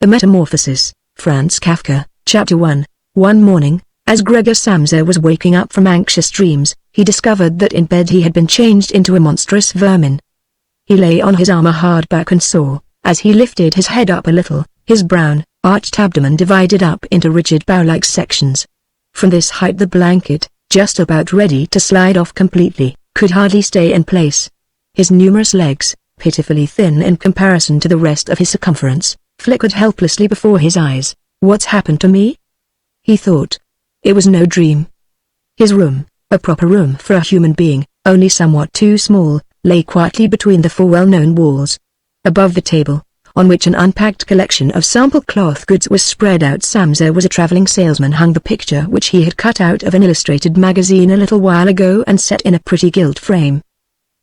The Metamorphosis, Franz Kafka, Chapter 1. One morning, as Gregor Samsa was waking up from anxious dreams, he discovered that in bed he had been changed into a monstrous vermin. He lay on his armor hard back and saw, as he lifted his head up a little, his brown, arched abdomen divided up into rigid bow-like sections. From this height the blanket, just about ready to slide off completely, could hardly stay in place. His numerous legs, pitifully thin in comparison to the rest of his circumference, flickered helplessly before his eyes. What's happened to me? He thought. It was no dream. His room, a proper room for a human being, only somewhat too small, lay quietly between the four well-known walls. Above the table, on which an unpacked collection of sample cloth goods was spread out, Samsa was a traveling salesman, hung the picture which he had cut out of an illustrated magazine a little while ago and set in a pretty gilt frame.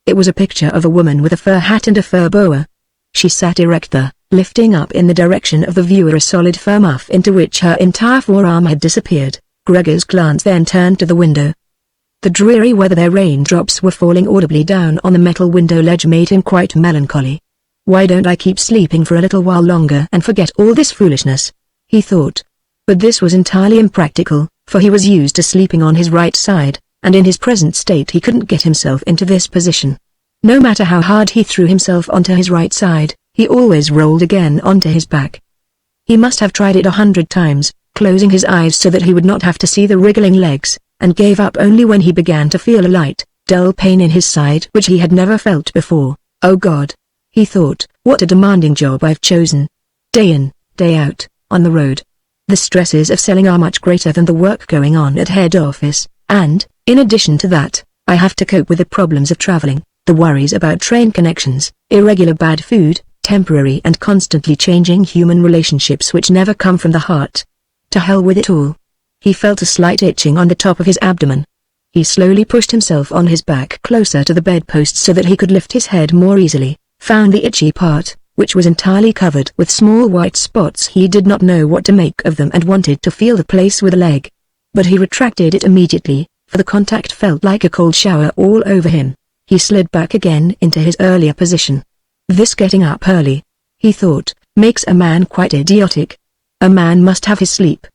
It was a picture of a woman with a fur hat and a fur boa. She sat erect there, lifting up in the direction of the viewer a solid fur muff into which her entire forearm had disappeared. Gregor's glance then turned to the window. The dreary weather, their raindrops were falling audibly down on the metal window ledge, made him quite melancholy. Why don't I keep sleeping for a little while longer and forget all this foolishness? He thought. But this was entirely impractical, for he was used to sleeping on his right side, and in his present state he couldn't get himself into this position. No matter how hard he threw himself onto his right side, he always rolled again onto his back. He must have tried it 100 times, closing his eyes so that he would not have to see the wriggling legs, and gave up only when he began to feel a light, dull pain in his side which he had never felt before. Oh God! He thought, what a demanding job I've chosen. Day in, day out, on the road. The stresses of selling are much greater than the work going on at head office, and, in addition to that, I have to cope with the problems of traveling, the worries about train connections, irregular bad food, temporary and constantly changing human relationships which never come from the heart. To hell with it all. He felt a slight itching on the top of his abdomen. He slowly pushed himself on his back closer to the bedpost so that he could lift his head more easily, found the itchy part, which was entirely covered with small white spots. He did not know what to make of them and wanted to feel the place with a leg. But he retracted it immediately, for the contact felt like a cold shower all over him. He slid back again into his earlier position. This getting up early, he thought, makes a man quite idiotic. A man must have his sleep.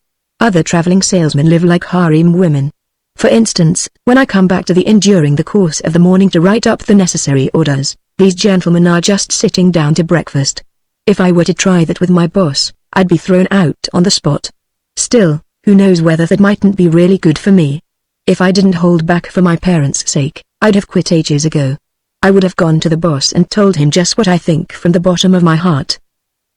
Other traveling salesmen live like harem women. For instance, when I come back to the inn during the course of the morning to write up the necessary orders, these gentlemen are just sitting down to breakfast. If I were to try that with my boss, I'd be thrown out on the spot. Still, who knows whether that mightn't be really good for me. If I didn't hold back for my parents' sake, I'd have quit ages ago. I would have gone to the boss and told him just what I think from the bottom of my heart.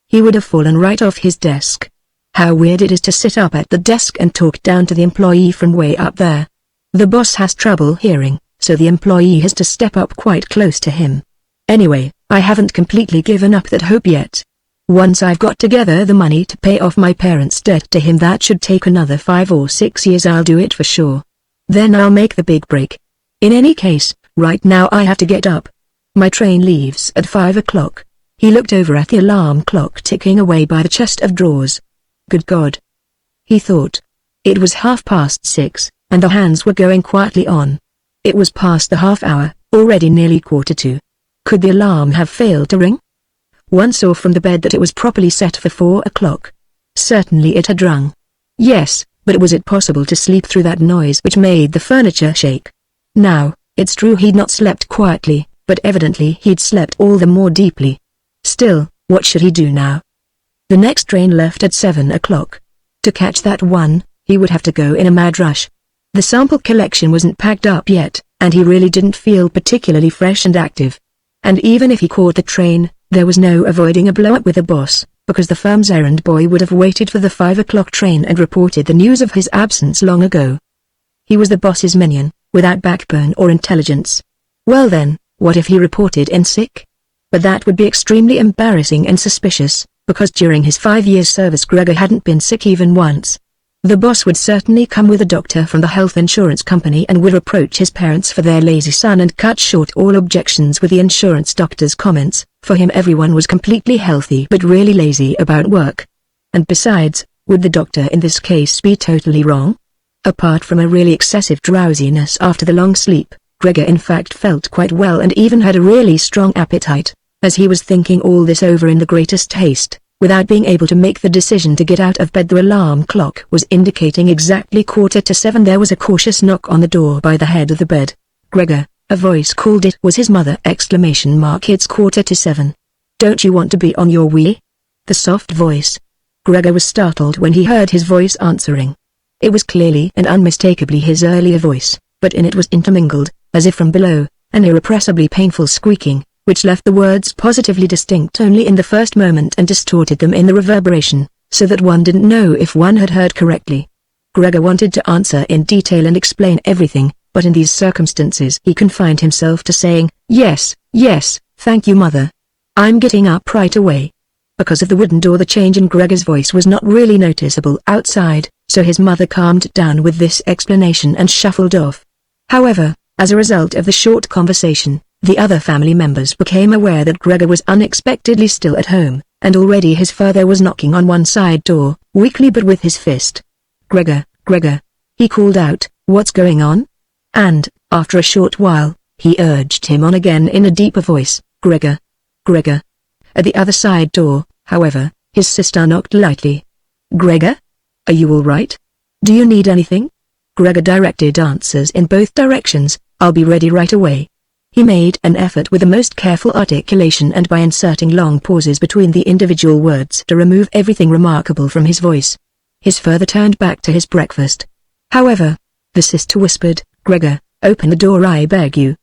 He would have fallen right off his desk. How weird it is to sit up at the desk and talk down to the employee from way up there. The boss has trouble hearing, so the employee has to step up quite close to him. Anyway, I haven't completely given up that hope yet. Once I've got together the money to pay off my parents' debt to him, that should take another 5 or 6 years, I'll do it for sure. Then I'll make the big break. In any case, right now I have to get up. My train leaves at 5 o'clock. He looked over at the alarm clock ticking away by the chest of drawers. Good God! He thought. It was 6:30, and the hands were going quietly on. It was past the half hour, already nearly 1:45. Could the alarm have failed to ring? One saw from the bed that it was properly set for 4 o'clock. Certainly it had rung. Yes, but was it possible to sleep through that noise which made the furniture shake? Now, it's true he'd not slept quietly, but evidently he'd slept all the more deeply. Still, what should he do now? The next train left at 7 o'clock. To catch that one, he would have to go in a mad rush. The sample collection wasn't packed up yet, and he really didn't feel particularly fresh and active. And even if he caught the train, there was no avoiding a blow-up with the boss, because the firm's errand boy would have waited for the 5 o'clock train and reported the news of his absence long ago. He was the boss's minion, without backbone or intelligence. Well then, what if he reported in sick? But that would be extremely embarrassing and suspicious, because during his 5 years' service Gregor hadn't been sick even once. The boss would certainly come with a doctor from the health insurance company and would reproach his parents for their lazy son and cut short all objections with the insurance doctor's comments. For him everyone was completely healthy but really lazy about work. And besides, would the doctor in this case be totally wrong? Apart from a really excessive drowsiness after the long sleep, Gregor in fact felt quite well and even had a really strong appetite. As he was thinking all this over in the greatest haste, Without being able to make the decision to get out of bed, the alarm clock was indicating exactly 7:15. There was a cautious knock on the door by the head of the bed. "Gregor," a voice called. It was his mother! "It's 7:15. Don't you want to be on your way?" The soft voice. Gregor was startled when he heard his voice answering. It was clearly and unmistakably his earlier voice, but in it was intermingled, as if from below, an irrepressibly painful squeaking, which left the words positively distinct only in the first moment and distorted them in the reverberation, so that one didn't know if one had heard correctly. Gregor wanted to answer in detail and explain everything, but in these circumstances he confined himself to saying, "Yes, yes, thank you mother. I'm getting up right away." Because of the wooden door, the change in Gregor's voice was not really noticeable outside, so his mother calmed down with this explanation and shuffled off. However, as a result of the short conversation, the other family members became aware that Gregor was unexpectedly still at home, and already his father was knocking on one side door, weakly but with his fist. "Gregor, Gregor," he called out, "what's going on?" And, after a short while, he urged him on again in a deeper voice, "Gregor, Gregor." At the other side door, however, his sister knocked lightly. "Gregor? Are you all right? Do you need anything?" Gregor directed answers in both directions. "I'll be ready right away." He made an effort with the most careful articulation and by inserting long pauses between the individual words to remove everything remarkable from his voice. His father turned back to his breakfast. However, the sister whispered, "Gregor, open the door, I beg you."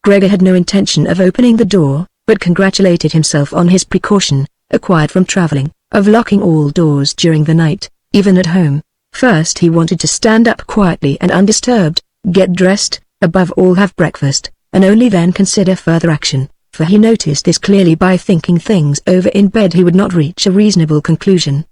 Gregor had no intention of opening the door, but congratulated himself on his precaution, acquired from traveling, of locking all doors during the night, even at home. First he wanted to stand up quietly and undisturbed, get dressed, above all have breakfast, and only then consider further action, for he noticed this clearly by thinking things over in bed he would not reach a reasonable conclusion.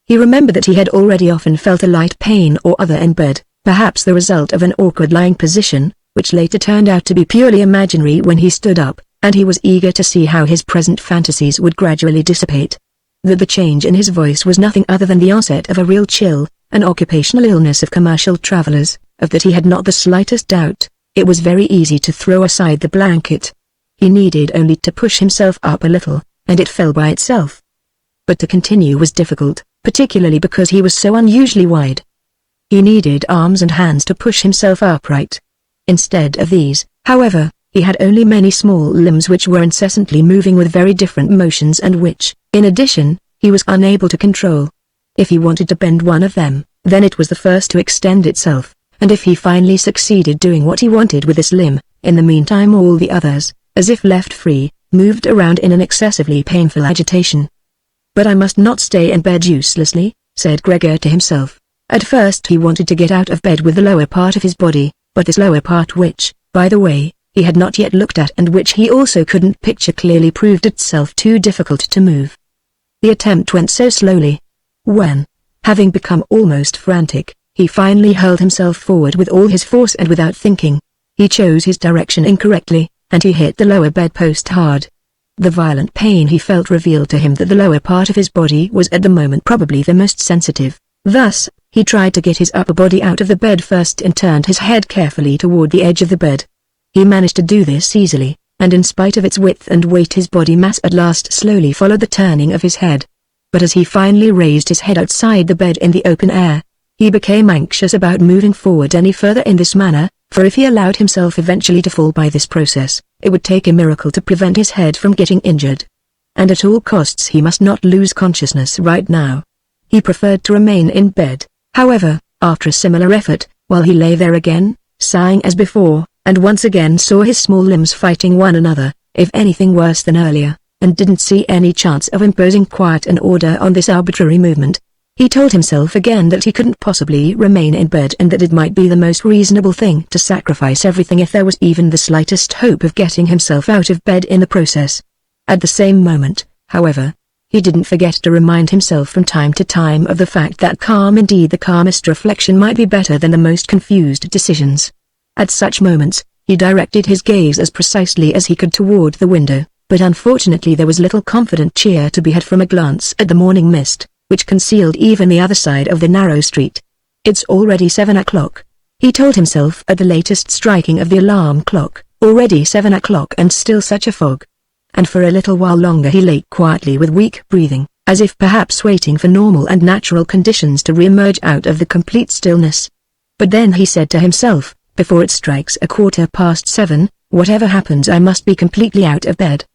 He remembered that he had already often felt a light pain or other in bed, perhaps the result of an awkward lying position, which later turned out to be purely imaginary when he stood up, and he was eager to see how his present fantasies would gradually dissipate. That the change in his voice was nothing other than the onset of a real chill, an occupational illness of commercial travelers, of that he had not the slightest doubt. It was very easy to throw aside the blanket. He needed only to push himself up a little, and it fell by itself. But to continue was difficult, particularly because he was so unusually wide. He needed arms and hands to push himself upright. Instead of these, however, he had only many small limbs which were incessantly moving with very different motions and which, in addition, he was unable to control. If he wanted to bend one of them, then it was the first to extend itself, and if he finally succeeded doing what he wanted with this limb, in the meantime all the others, as if left free, moved around in an excessively painful agitation. "But I must not stay in bed uselessly," said Gregor to himself. At first he wanted to get out of bed with the lower part of his body, but this lower part which, by the way, he had not yet looked at and which he also couldn't picture clearly proved itself too difficult to move. The attempt went so slowly. When, having become almost frantic, he finally hurled himself forward with all his force and without thinking, he chose his direction incorrectly, and he hit the lower bedpost hard. The violent pain he felt revealed to him that the lower part of his body was at the moment probably the most sensitive. Thus, he tried to get his upper body out of the bed first and turned his head carefully toward the edge of the bed. He managed to do this easily, and in spite of its width and weight his body mass at last slowly followed the turning of his head. But as he finally raised his head outside the bed in the open air, he became anxious about moving forward any further in this manner, for if he allowed himself eventually to fall by this process, it would take a miracle to prevent his head from getting injured. And at all costs he must not lose consciousness right now. He preferred to remain in bed, however, after a similar effort, while he lay there again, sighing as before, and once again saw his small limbs fighting one another, if anything worse than earlier, and didn't see any chance of imposing quiet and order on this arbitrary movement. He told himself again that he couldn't possibly remain in bed and that it might be the most reasonable thing to sacrifice everything if there was even the slightest hope of getting himself out of bed in the process. At the same moment, however, he didn't forget to remind himself from time to time of the fact that calm, indeed the calmest reflection, might be better than the most confused decisions. At such moments, he directed his gaze as precisely as he could toward the window, but unfortunately there was little confident cheer to be had from a glance at the morning mist, which concealed even the other side of the narrow street. "It's already 7 o'clock," he told himself at the latest striking of the alarm clock, already 7 o'clock and still such a fog. And for a little while longer he lay quietly with weak breathing, as if perhaps waiting for normal and natural conditions to re-emerge out of the complete stillness. But then he said to himself, before it strikes 7:15, whatever happens I must be completely out of bed.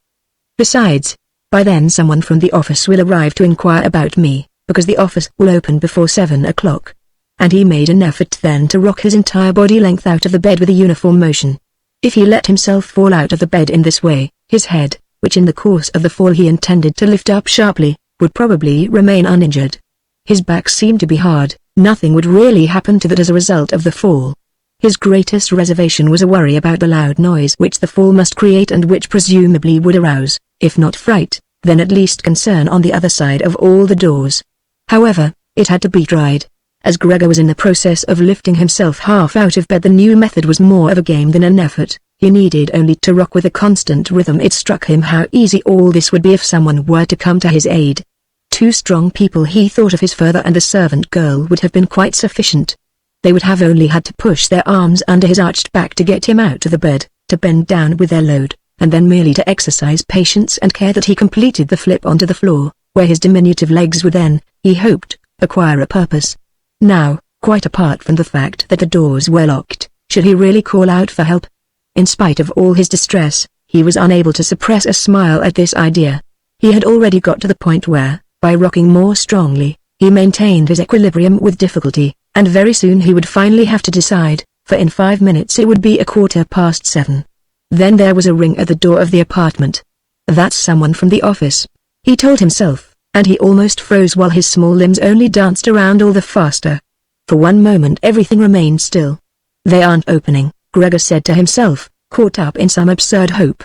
Besides, by then someone from the office will arrive to inquire about me, because the office will open before 7 o'clock. And he made an effort then to rock his entire body length out of the bed with a uniform motion. If he let himself fall out of the bed in this way, his head, which in the course of the fall he intended to lift up sharply, would probably remain uninjured. His back seemed to be hard, nothing would really happen to that as a result of the fall. His greatest reservation was a worry about the loud noise which the fall must create and which presumably would arouse, if not fright, then at least concern on the other side of all the doors. However, it had to be tried. As Gregor was in the process of lifting himself half out of bed, the new method was more of a game than an effort. He needed only to rock with a constant rhythm. It struck him how easy all this would be if someone were to come to his aid. 2 strong people, he thought of his father and the servant girl, would have been quite sufficient. They would have only had to push their arms under his arched back to get him out of the bed, to bend down with their load, and then merely to exercise patience and care that he completed the flip onto the floor, where his diminutive legs would then, he hoped, acquire a purpose. Now, quite apart from the fact that the doors were locked, should he really call out for help? In spite of all his distress, he was unable to suppress a smile at this idea. He had already got to the point where, by rocking more strongly, he maintained his equilibrium with difficulty, and very soon he would finally have to decide, for in 5 minutes it would be 7:15. Then there was a ring at the door of the apartment. That's someone from the office, he told himself, and he almost froze while his small limbs only danced around all the faster. For one moment everything remained still. They aren't opening, Gregor said to himself, caught up in some absurd hope.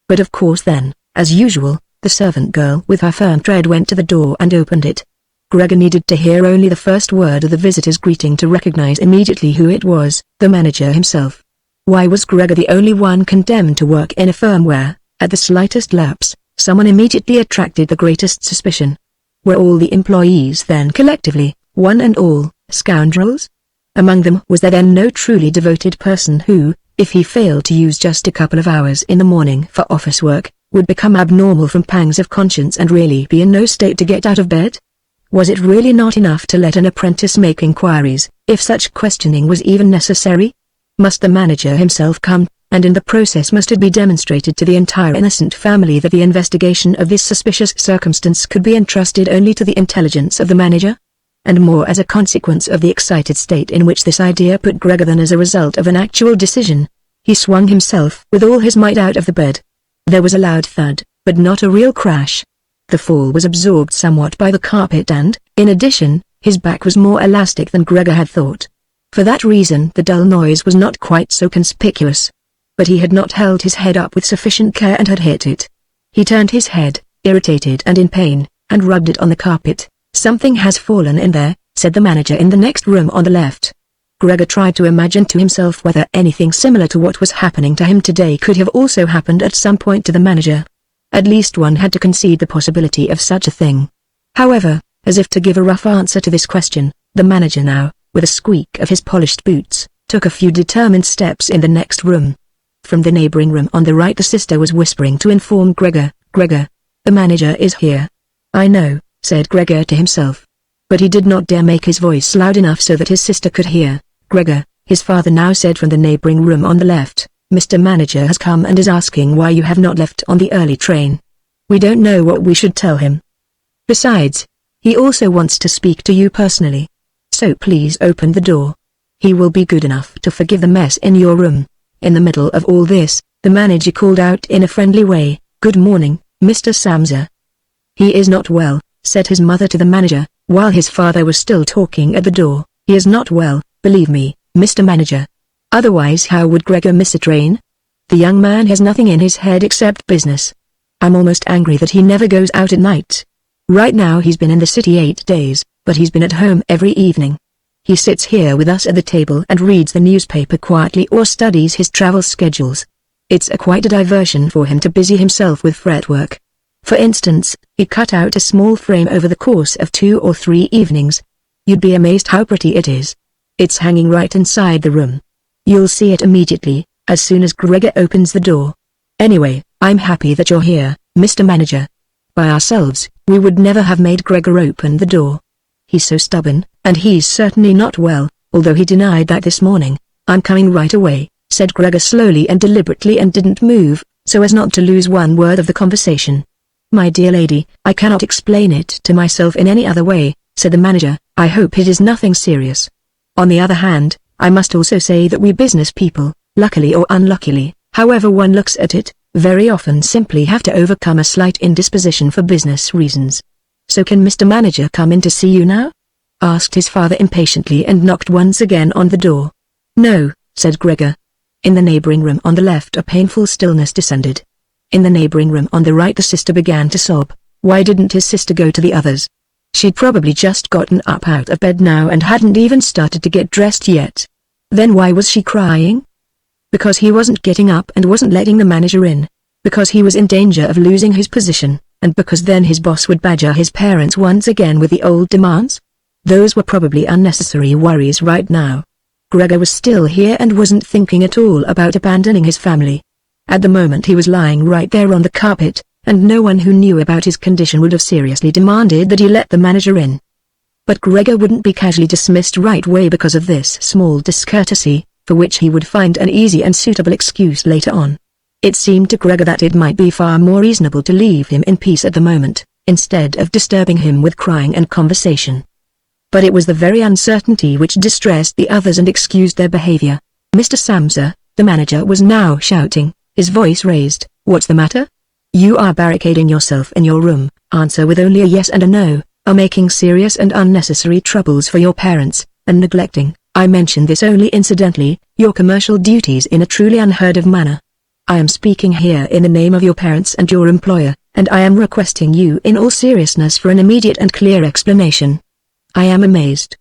But of course then, as usual, the servant girl with her firm tread went to the door and opened it. Gregor needed to hear only the first word of the visitor's greeting to recognize immediately who it was, the manager himself. Why was Gregor the only one condemned to work in a firm where, at the slightest lapse, someone immediately attracted the greatest suspicion? Were all the employees then collectively, one and all, scoundrels? Among them was there then no truly devoted person who, if he failed to use just a couple of hours in the morning for office work, would become abnormal from pangs of conscience and really be in no state to get out of bed? Was it really not enough to let an apprentice make inquiries, if such questioning was even necessary? Must the manager himself come, and in the process must it be demonstrated to the entire innocent family that the investigation of this suspicious circumstance could be entrusted only to the intelligence of the manager? And more as a consequence of the excited state in which this idea put Gregor than as a result of an actual decision, he swung himself with all his might out of the bed. There was a loud thud, but not a real crash. The fall was absorbed somewhat by the carpet and, in addition, his back was more elastic than Gregor had thought. For that reason the dull noise was not quite so conspicuous. But he had not held his head up with sufficient care and had hit it. He turned his head, irritated and in pain, and rubbed it on the carpet. "Something has fallen in there," said the manager in the next room on the left. Gregor tried to imagine to himself whether anything similar to what was happening to him today could have also happened at some point to the manager. At least one had to concede the possibility of such a thing. However, as if to give a rough answer to this question, the manager now, with a squeak of his polished boots, took a few determined steps in the next room. From the neighboring room on the right the sister was whispering to inform Gregor, "Gregor, the manager is here." "I know," said Gregor to himself. But he did not dare make his voice loud enough so that his sister could hear. "Gregor," his father now said from the neighboring room on the left, "Mr. Manager has come and is asking why you have not left on the early train. We don't know what we should tell him. Besides, he also wants to speak to you personally. So please open the door. He will be good enough to forgive the mess in your room." In the middle of all this, the manager called out in a friendly way, "Good morning, Mr. Samsa." "He is not well," said his mother to the manager, while his father was still talking at the door. "He is not well, believe me, Mr. Manager. Otherwise how would Gregor miss a train? The young man has nothing in his head except business. I'm almost angry that he never goes out at night. Right now he's been in the city 8 days, but he's been at home every evening. He sits here with us at the table and reads the newspaper quietly or studies his travel schedules. It's quite a diversion for him to busy himself with fretwork. For instance, he cut out a small frame over the course of 2 or 3 evenings. You'd be amazed how pretty it is. It's hanging right inside the room. You'll see it immediately, as soon as Gregor opens the door. Anyway, I'm happy that you're here, Mr. Manager. by ourselves, we would never have made Gregor open the door. He's so stubborn, and he's certainly not well, although he denied that this morning. I'm coming right away, said Gregor slowly and deliberately, and didn't move, so as not to lose one word of the conversation. My dear lady, I cannot explain it to myself in any other way, said the manager. I hope it is nothing serious. On the other hand, I must also say that we business people, luckily or unluckily, however one looks at it, very often simply have to overcome a slight indisposition for business reasons. So can Mr. Manager come in to see you now? Asked his father impatiently and knocked once again on the door. No, said Gregor. In the neighboring room on the left a painful stillness descended. In the neighboring room on the right the sister began to sob. Why didn't his sister go to the others? She'd probably just gotten up out of bed now and hadn't even started to get dressed yet. Then why was she crying? Because he wasn't getting up and wasn't letting the manager in. Because he was in danger of losing his position, and because then his boss would badger his parents once again with the old demands? Those were probably unnecessary worries right now. Gregor was still here and wasn't thinking at all about abandoning his family. At the moment he was lying right there on the carpet, and no one who knew about his condition would have seriously demanded that he let the manager in. But Gregor wouldn't be casually dismissed right away because of this small discourtesy, for which he would find an easy and suitable excuse later on. It seemed to Gregor that it might be far more reasonable to leave him in peace at the moment, instead of disturbing him with crying and conversation. But it was the very uncertainty which distressed the others and excused their behavior. Mr. Samsa, the manager was now shouting, his voice raised. What's the matter? You are barricading yourself in your room, answer with only a yes and a no, are making serious and unnecessary troubles for your parents, and neglecting, I mention this only incidentally, your commercial duties in a truly unheard of manner. I am speaking here in the name of your parents and your employer, and I am requesting you in all seriousness for an immediate and clear explanation. I am amazed.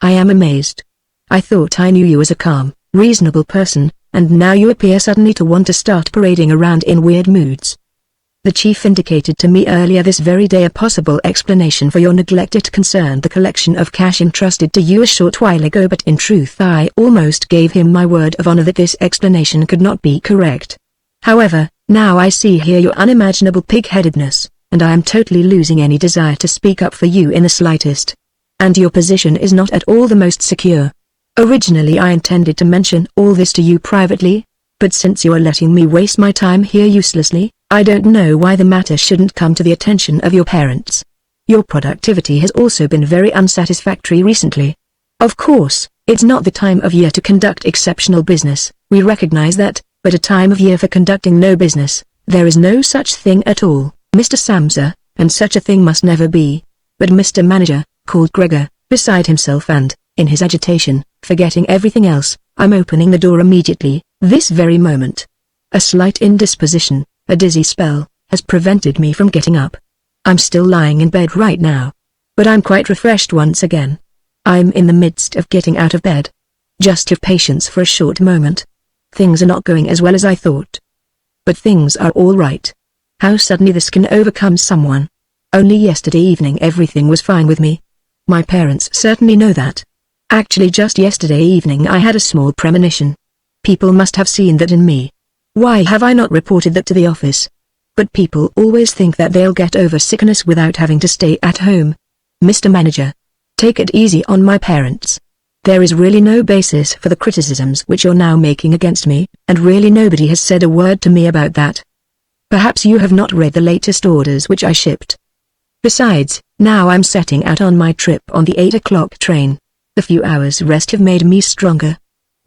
I am amazed. I thought I knew you as a calm, reasonable person, and now you appear suddenly to want to start parading around in weird moods. The chief indicated to me earlier this very day a possible explanation for your neglect. It concerned the collection of cash entrusted to you a short while ago, but in truth I almost gave him my word of honor that this explanation could not be correct. However, now I see here your unimaginable pig-headedness, and I am totally losing any desire to speak up for you in the slightest. And your position is not at all the most secure. Originally I intended to mention all this to you privately, but since you are letting me waste my time here uselessly, I don't know why the matter shouldn't come to the attention of your parents. Your productivity has also been very unsatisfactory recently. Of course, it's not the time of year to conduct exceptional business, we recognize that, but a time of year for conducting no business, there is no such thing at all, Mr. Samsa, and such a thing must never be. But Mr. Manager, called Gregor, beside himself and, in his agitation, forgetting everything else, I'm opening the door immediately, this very moment. A slight indisposition, a dizzy spell, has prevented me from getting up. I'm still lying in bed right now. But I'm quite refreshed once again. I'm in the midst of getting out of bed. Just have patience for a short moment. Things are not going as well as I thought. But things are all right. How suddenly this can overcome someone. Only yesterday evening everything was fine with me. My parents certainly know that. Actually just yesterday evening I had a small premonition. People must have seen that in me. Why have I not reported that to the office? But people always think that they'll get over sickness without having to stay at home. Mr. Manager, take it easy on my parents. There is really no basis for the criticisms which you're now making against me, and really nobody has said a word to me about that. Perhaps you have not read the latest orders which I shipped. Besides, now I'm setting out on my trip on the 8 o'clock train. The few hours rest have made me stronger.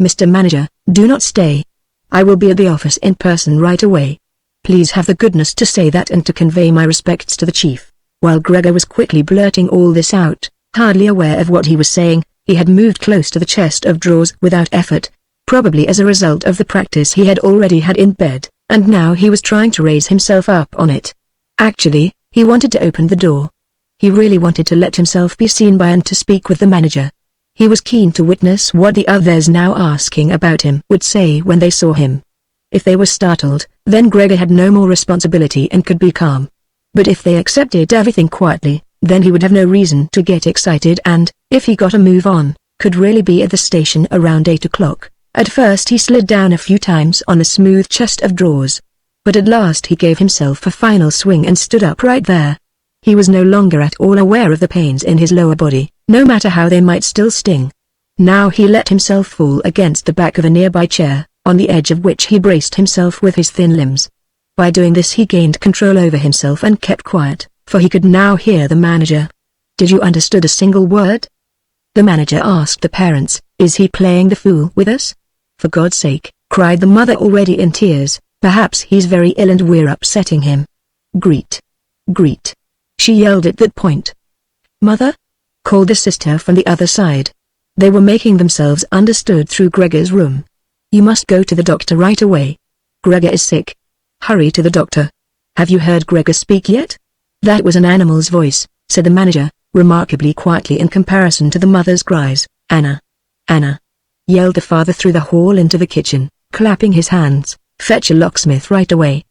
Mr. Manager, do not stay. I will be at the office in person right away. Please have the goodness to say that and to convey my respects to the chief. While Gregor was quickly blurting all this out, hardly aware of what he was saying, he had moved close to the chest of drawers without effort, probably as a result of the practice he had already had in bed, and now he was trying to raise himself up on it. Actually, he wanted to open the door. He really wanted to let himself be seen by and to speak with the manager. He was keen to witness what the others now asking about him would say when they saw him. If they were startled, then Gregor had no more responsibility and could be calm. But if they accepted everything quietly, then he would have no reason to get excited and, if he got a move on, could really be at the station around 8 o'clock. At first he slid down a few times on the smooth chest of drawers. but at last he gave himself a final swing and stood up right there. He was no longer at all aware of the pains in his lower body, no matter how they might still sting. Now he let himself fall against the back of a nearby chair, on the edge of which he braced himself with his thin limbs. By doing this he gained control over himself and kept quiet, for he could now hear the manager. "Did you understood a single word?" The manager asked the parents. "Is he playing the fool with us?" "For God's sake," cried the mother already in tears, "perhaps he's very ill and we're upsetting him." "Greet. Greet," she yelled at that point. "Mother?" called the sister from the other side. They were making themselves understood through Gregor's room. "You must go to the doctor right away. Gregor is sick. Hurry to the doctor." "Have you heard Gregor speak yet?" "That was an animal's voice," said the manager, remarkably quietly in comparison to the mother's cries. "Anna! Anna!" yelled the father through the hall into the kitchen, clapping his hands. "Fetch a locksmith right away."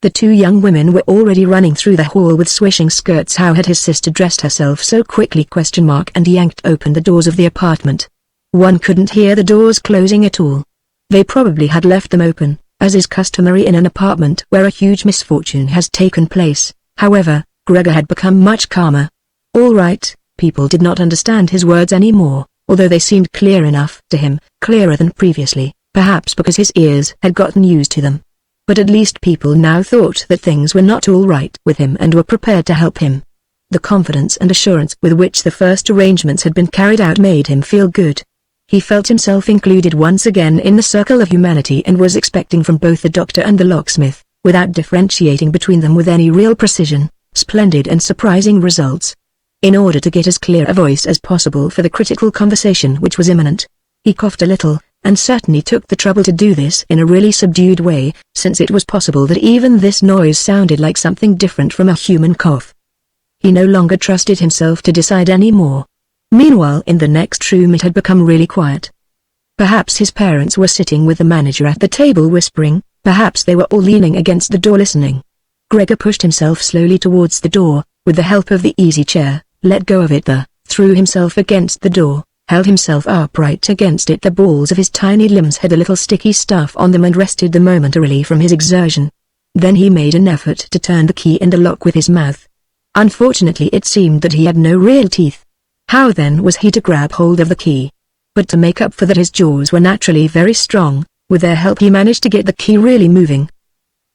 The two young women were already running through the hall with swishing skirts. How had his sister dressed herself so quickly? And yanked open the doors of the apartment. One couldn't hear the doors closing at all. They probably had left them open, as is customary in an apartment where a huge misfortune has taken place. However, Gregor had become much calmer. All right, people did not understand his words anymore, although they seemed clear enough to him, clearer than previously, perhaps because his ears had gotten used to them. But at least people now thought that things were not all right with him and were prepared to help him. The confidence and assurance with which the first arrangements had been carried out made him feel good. He felt himself included once again in the circle of humanity and was expecting from both the doctor and the locksmith, without differentiating between them with any real precision, splendid and surprising results. In order to get as clear a voice as possible for the critical conversation which was imminent, he coughed a little, and certainly took the trouble to do this in a really subdued way, since it was possible that even this noise sounded like something different from a human cough. He no longer trusted himself to decide any more. Meanwhile in the next room it had become really quiet. Perhaps his parents were sitting with the manager at the table whispering, perhaps they were all leaning against the door listening. Gregor pushed himself slowly towards the door, with the help of the easy chair, let go of it threw himself against the door, held himself upright against it. The balls of his tiny limbs had a little sticky stuff on them and rested them momentarily from his exertion. Then he made an effort to turn the key in the lock with his mouth. Unfortunately it seemed that he had no real teeth. How then was he to grab hold of the key? But to make up for that his jaws were naturally very strong. With their help he managed to get the key really moving.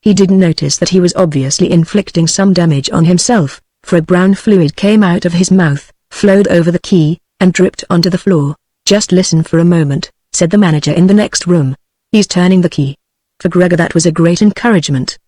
He didn't notice that he was obviously inflicting some damage on himself, for a brown fluid came out of his mouth, flowed over the key, and dripped onto the floor. "Just listen for a moment," said the manager in the next room. "He's turning the key." For Gregor that was a great encouragement.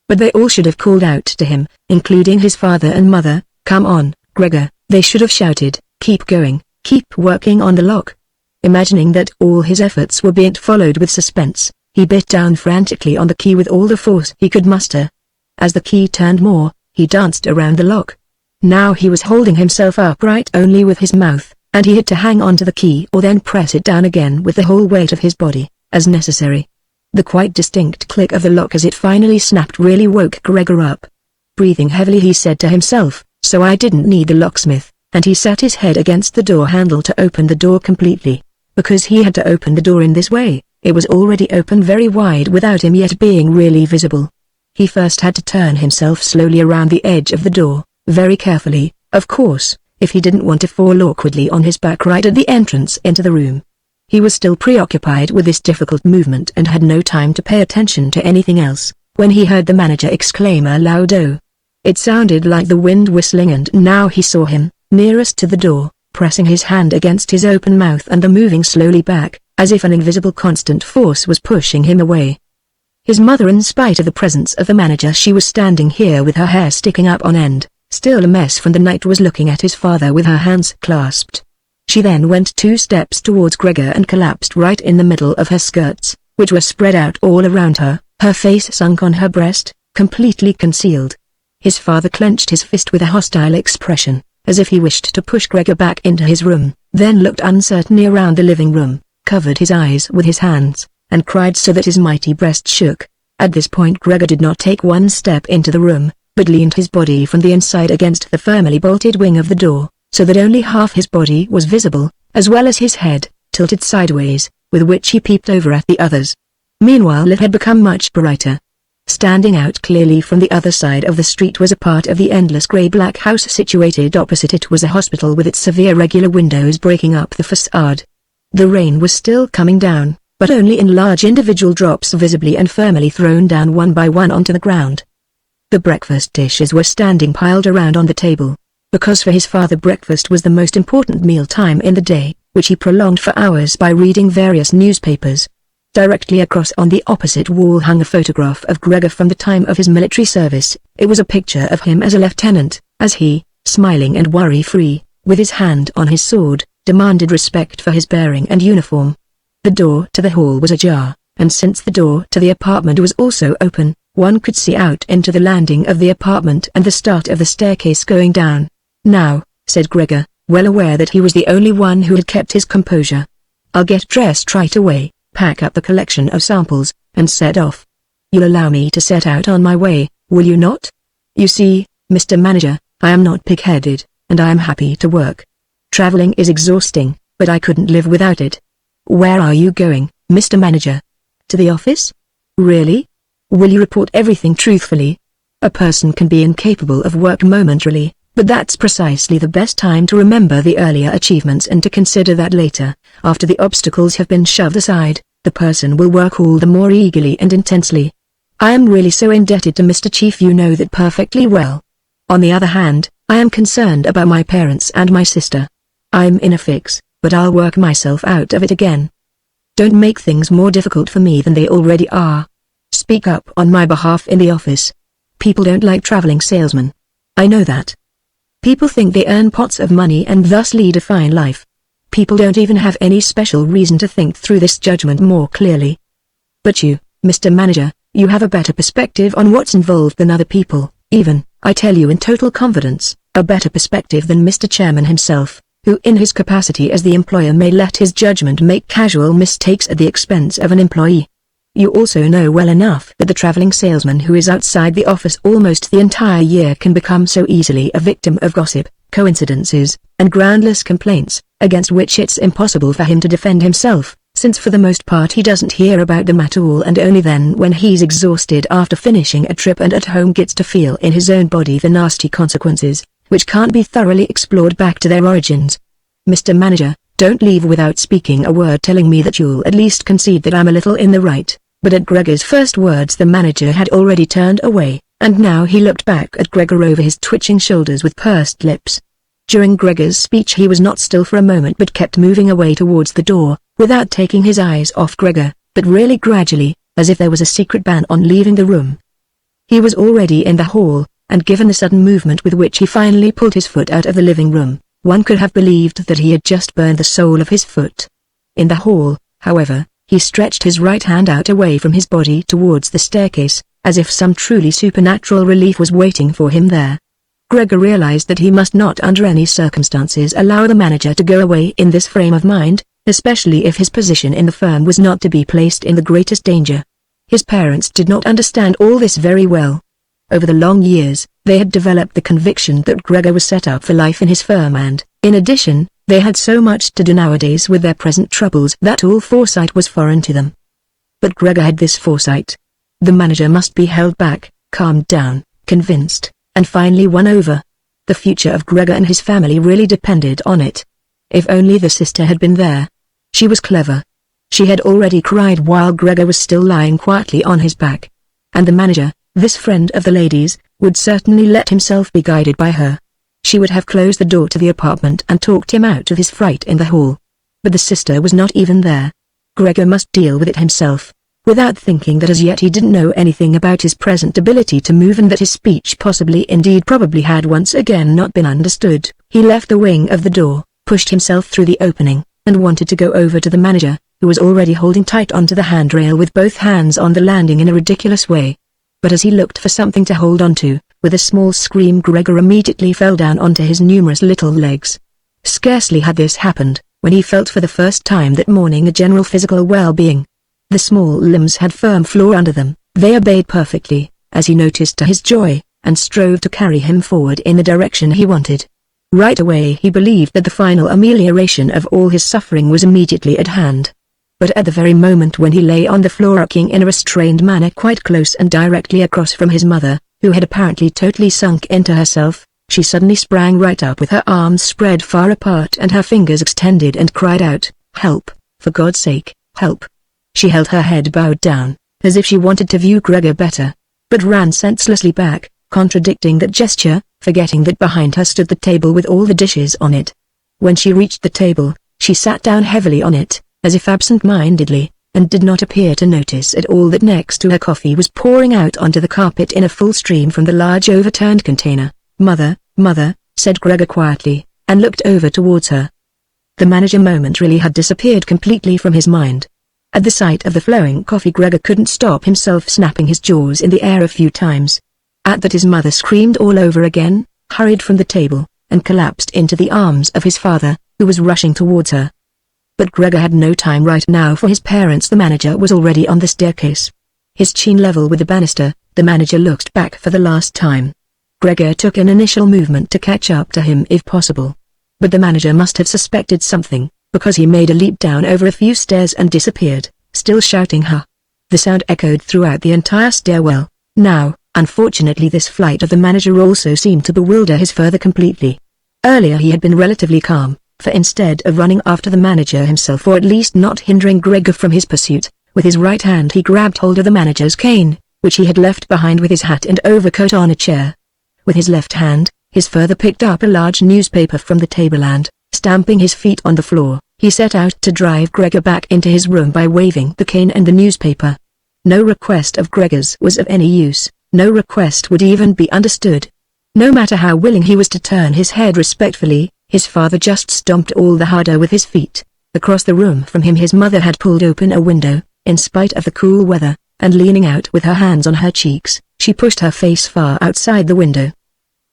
But they all should have called out to him, including his father and mother. "Come on, Gregor," they should have shouted. "Keep going, keep working on the lock." Imagining that all his efforts were being followed with suspense, he bit down frantically on the key with all the force he could muster. As the key turned more, he danced around the lock. Now he was holding himself upright only with his mouth, and he had to hang on to the key or then press it down again with the whole weight of his body, as necessary. The quite distinct click of the lock as it finally snapped really woke Gregor up. Breathing heavily he said to himself, "So I didn't need the locksmith," and he sat his head against the door handle to open the door completely. Because he had to open the door in this way, it was already open very wide without him yet being really visible. He first had to turn himself slowly around the edge of the door, very carefully, of course, if he didn't want to fall awkwardly on his back right at the entrance into the room. He was still preoccupied with this difficult movement and had no time to pay attention to anything else, when he heard the manager exclaim aloud, "Oh!" It sounded like the wind whistling, and now he saw him, nearest to the door, pressing his hand against his open mouth and moving slowly back, as if an invisible constant force was pushing him away. His mother, in spite of the presence of the manager, she was standing here with her hair sticking up on end, still a mess from the night, was looking at his father with her hands clasped. She then went 2 steps towards Gregor and collapsed right in the middle of her skirts, which were spread out all around her, her face sunk on her breast, completely concealed. His father clenched his fist with a hostile expression, as if he wished to push Gregor back into his room, then looked uncertainly around the living room, covered his eyes with his hands, and cried so that his mighty breast shook. At this point Gregor did not take one step into the room, but leaned his body from the inside against the firmly bolted wing of the door, so that only half his body was visible, as well as his head, tilted sideways, with which he peeped over at the others. Meanwhile it had become much brighter. Standing out clearly from the other side of the street was a part of the endless grey-black house situated opposite it was a hospital with its severe regular windows breaking up the facade. The rain was still coming down, but only in large individual drops visibly and firmly thrown down one by one onto the ground. The breakfast dishes were standing piled around on the table, because for his father breakfast was the most important meal time in the day, which he prolonged for hours by reading various newspapers. Directly across on the opposite wall hung a photograph of Gregor from the time of his military service. It was a picture of him as a lieutenant, as he, smiling and worry-free, with his hand on his sword, demanded respect for his bearing and uniform. The door to the hall was ajar, and since the door to the apartment was also open, one could see out into the landing of the apartment and the start of the staircase going down. "Now," said Gregor, well aware that he was the only one who had kept his composure. "I'll get dressed right away, pack up the collection of samples, and set off. You'll allow me to set out on my way, will you not? You see, Mr. Manager, I am not pig-headed, and I am happy to work. Traveling is exhausting, but I couldn't live without it." "Where are you going, Mr. Manager?" "To the office?" "Really? Will you report everything truthfully? A person can be incapable of work momentarily, but that's precisely the best time to remember the earlier achievements and to consider that later, after the obstacles have been shoved aside, the person will work all the more eagerly and intensely. I am really so indebted to Mr. Chief, you know that perfectly well. On the other hand, I am concerned about my parents and my sister. I'm in a fix, but I'll work myself out of it again. Don't make things more difficult for me than they already are. Speak up on my behalf in the office. People don't like traveling salesmen. I know that. People think they earn pots of money and thus lead a fine life. People don't even have any special reason to think through this judgment more clearly. But you, Mr. Manager, you have a better perspective on what's involved than other people, even, I tell you in total confidence, a better perspective than Mr. Chairman himself, who in his capacity as the employer may let his judgment make casual mistakes at the expense of an employee. You also know well enough that the traveling salesman who is outside the office almost the entire year can become so easily a victim of gossip, coincidences, and groundless complaints, against which it's impossible for him to defend himself, since for the most part he doesn't hear about them at all, and only then when he's exhausted after finishing a trip and at home gets to feel in his own body the nasty consequences, which can't be thoroughly explored back to their origins. Mr. Manager, don't leave without speaking a word telling me that you'll at least concede that I'm a little in the right." But at Gregor's first words the manager had already turned away, and now he looked back at Gregor over his twitching shoulders with pursed lips. During Gregor's speech he was not still for a moment but kept moving away towards the door, without taking his eyes off Gregor, but really gradually, as if there was a secret ban on leaving the room. He was already in the hall, and given the sudden movement with which he finally pulled his foot out of the living room, one could have believed that he had just burned the sole of his foot. In the hall, however, he stretched his right hand out away from his body towards the staircase, as if some truly supernatural relief was waiting for him there. Gregor realized that he must not under any circumstances allow the manager to go away in this frame of mind, especially if his position in the firm was not to be placed in the greatest danger. His parents did not understand all this very well. Over the long years, they had developed the conviction that Gregor was set up for life in his firm and, in addition, they had so much to do nowadays with their present troubles that all foresight was foreign to them. But Gregor had this foresight. The manager must be held back, calmed down, convinced, and finally won over. The future of Gregor and his family really depended on it. If only the sister had been there. She was clever. She had already cried while Gregor was still lying quietly on his back. And the manager, this friend of the ladies, would certainly let himself be guided by her. She would have closed the door to the apartment and talked him out of his fright in the hall. But the sister was not even there. Gregor must deal with it himself, without thinking that as yet he didn't know anything about his present ability to move and that his speech probably had once again not been understood. He left the wing of the door, pushed himself through the opening, and wanted to go over to the manager, who was already holding tight onto the handrail with both hands on the landing in a ridiculous way. But as he looked for something to hold onto, with a small scream Gregor immediately fell down onto his numerous little legs. Scarcely had this happened, when he felt for the first time that morning a general physical well-being. The small limbs had firm floor under them, they obeyed perfectly, as he noticed to his joy, and strove to carry him forward in the direction he wanted. Right away he believed that the final amelioration of all his suffering was immediately at hand. but at the very moment when he lay on the floor rocking in a restrained manner quite close and directly across from his mother, who had apparently totally sunk into herself, she suddenly sprang right up with her arms spread far apart and her fingers extended and cried out, "Help, for God's sake, help." She held her head bowed down, as if she wanted to view Gregor better, but ran senselessly back, contradicting that gesture, forgetting that behind her stood the table with all the dishes on it. When she reached the table, she sat down heavily on it, as if absent-mindedly, and did not appear to notice at all that next to her coffee was pouring out onto the carpet in a full stream from the large overturned container. "Mother, mother," said Gregor quietly, and looked over towards her. The manager momentarily had disappeared completely from his mind. At the sight of the flowing coffee, Gregor couldn't stop himself snapping his jaws in the air a few times. At that his mother screamed all over again, hurried from the table, and collapsed into the arms of his father, who was rushing towards her. But Gregor had no time right now for his parents. The manager was already on the staircase. His chin level with the banister, the manager looked back for the last time. Gregor took an initial movement to catch up to him if possible. But the manager must have suspected something, because he made a leap down over a few stairs and disappeared, still shouting "Ha!" The sound echoed throughout the entire stairwell. Now, unfortunately, this flight of the manager also seemed to bewilder his father completely. Earlier he had been relatively calm, for instead of running after the manager himself or at least not hindering Gregor from his pursuit, with his right hand he grabbed hold of the manager's cane, which he had left behind with his hat and overcoat on a chair. With his left hand, his father picked up a large newspaper from the table and, stamping his feet on the floor, he set out to drive Gregor back into his room by waving the cane and the newspaper. No request of Gregor's was of any use, no request would even be understood. No matter how willing he was to turn his head respectfully, his father just stomped all the harder with his feet. Across the room from him his mother had pulled open a window, in spite of the cool weather, and leaning out with her hands on her cheeks, she pushed her face far outside the window.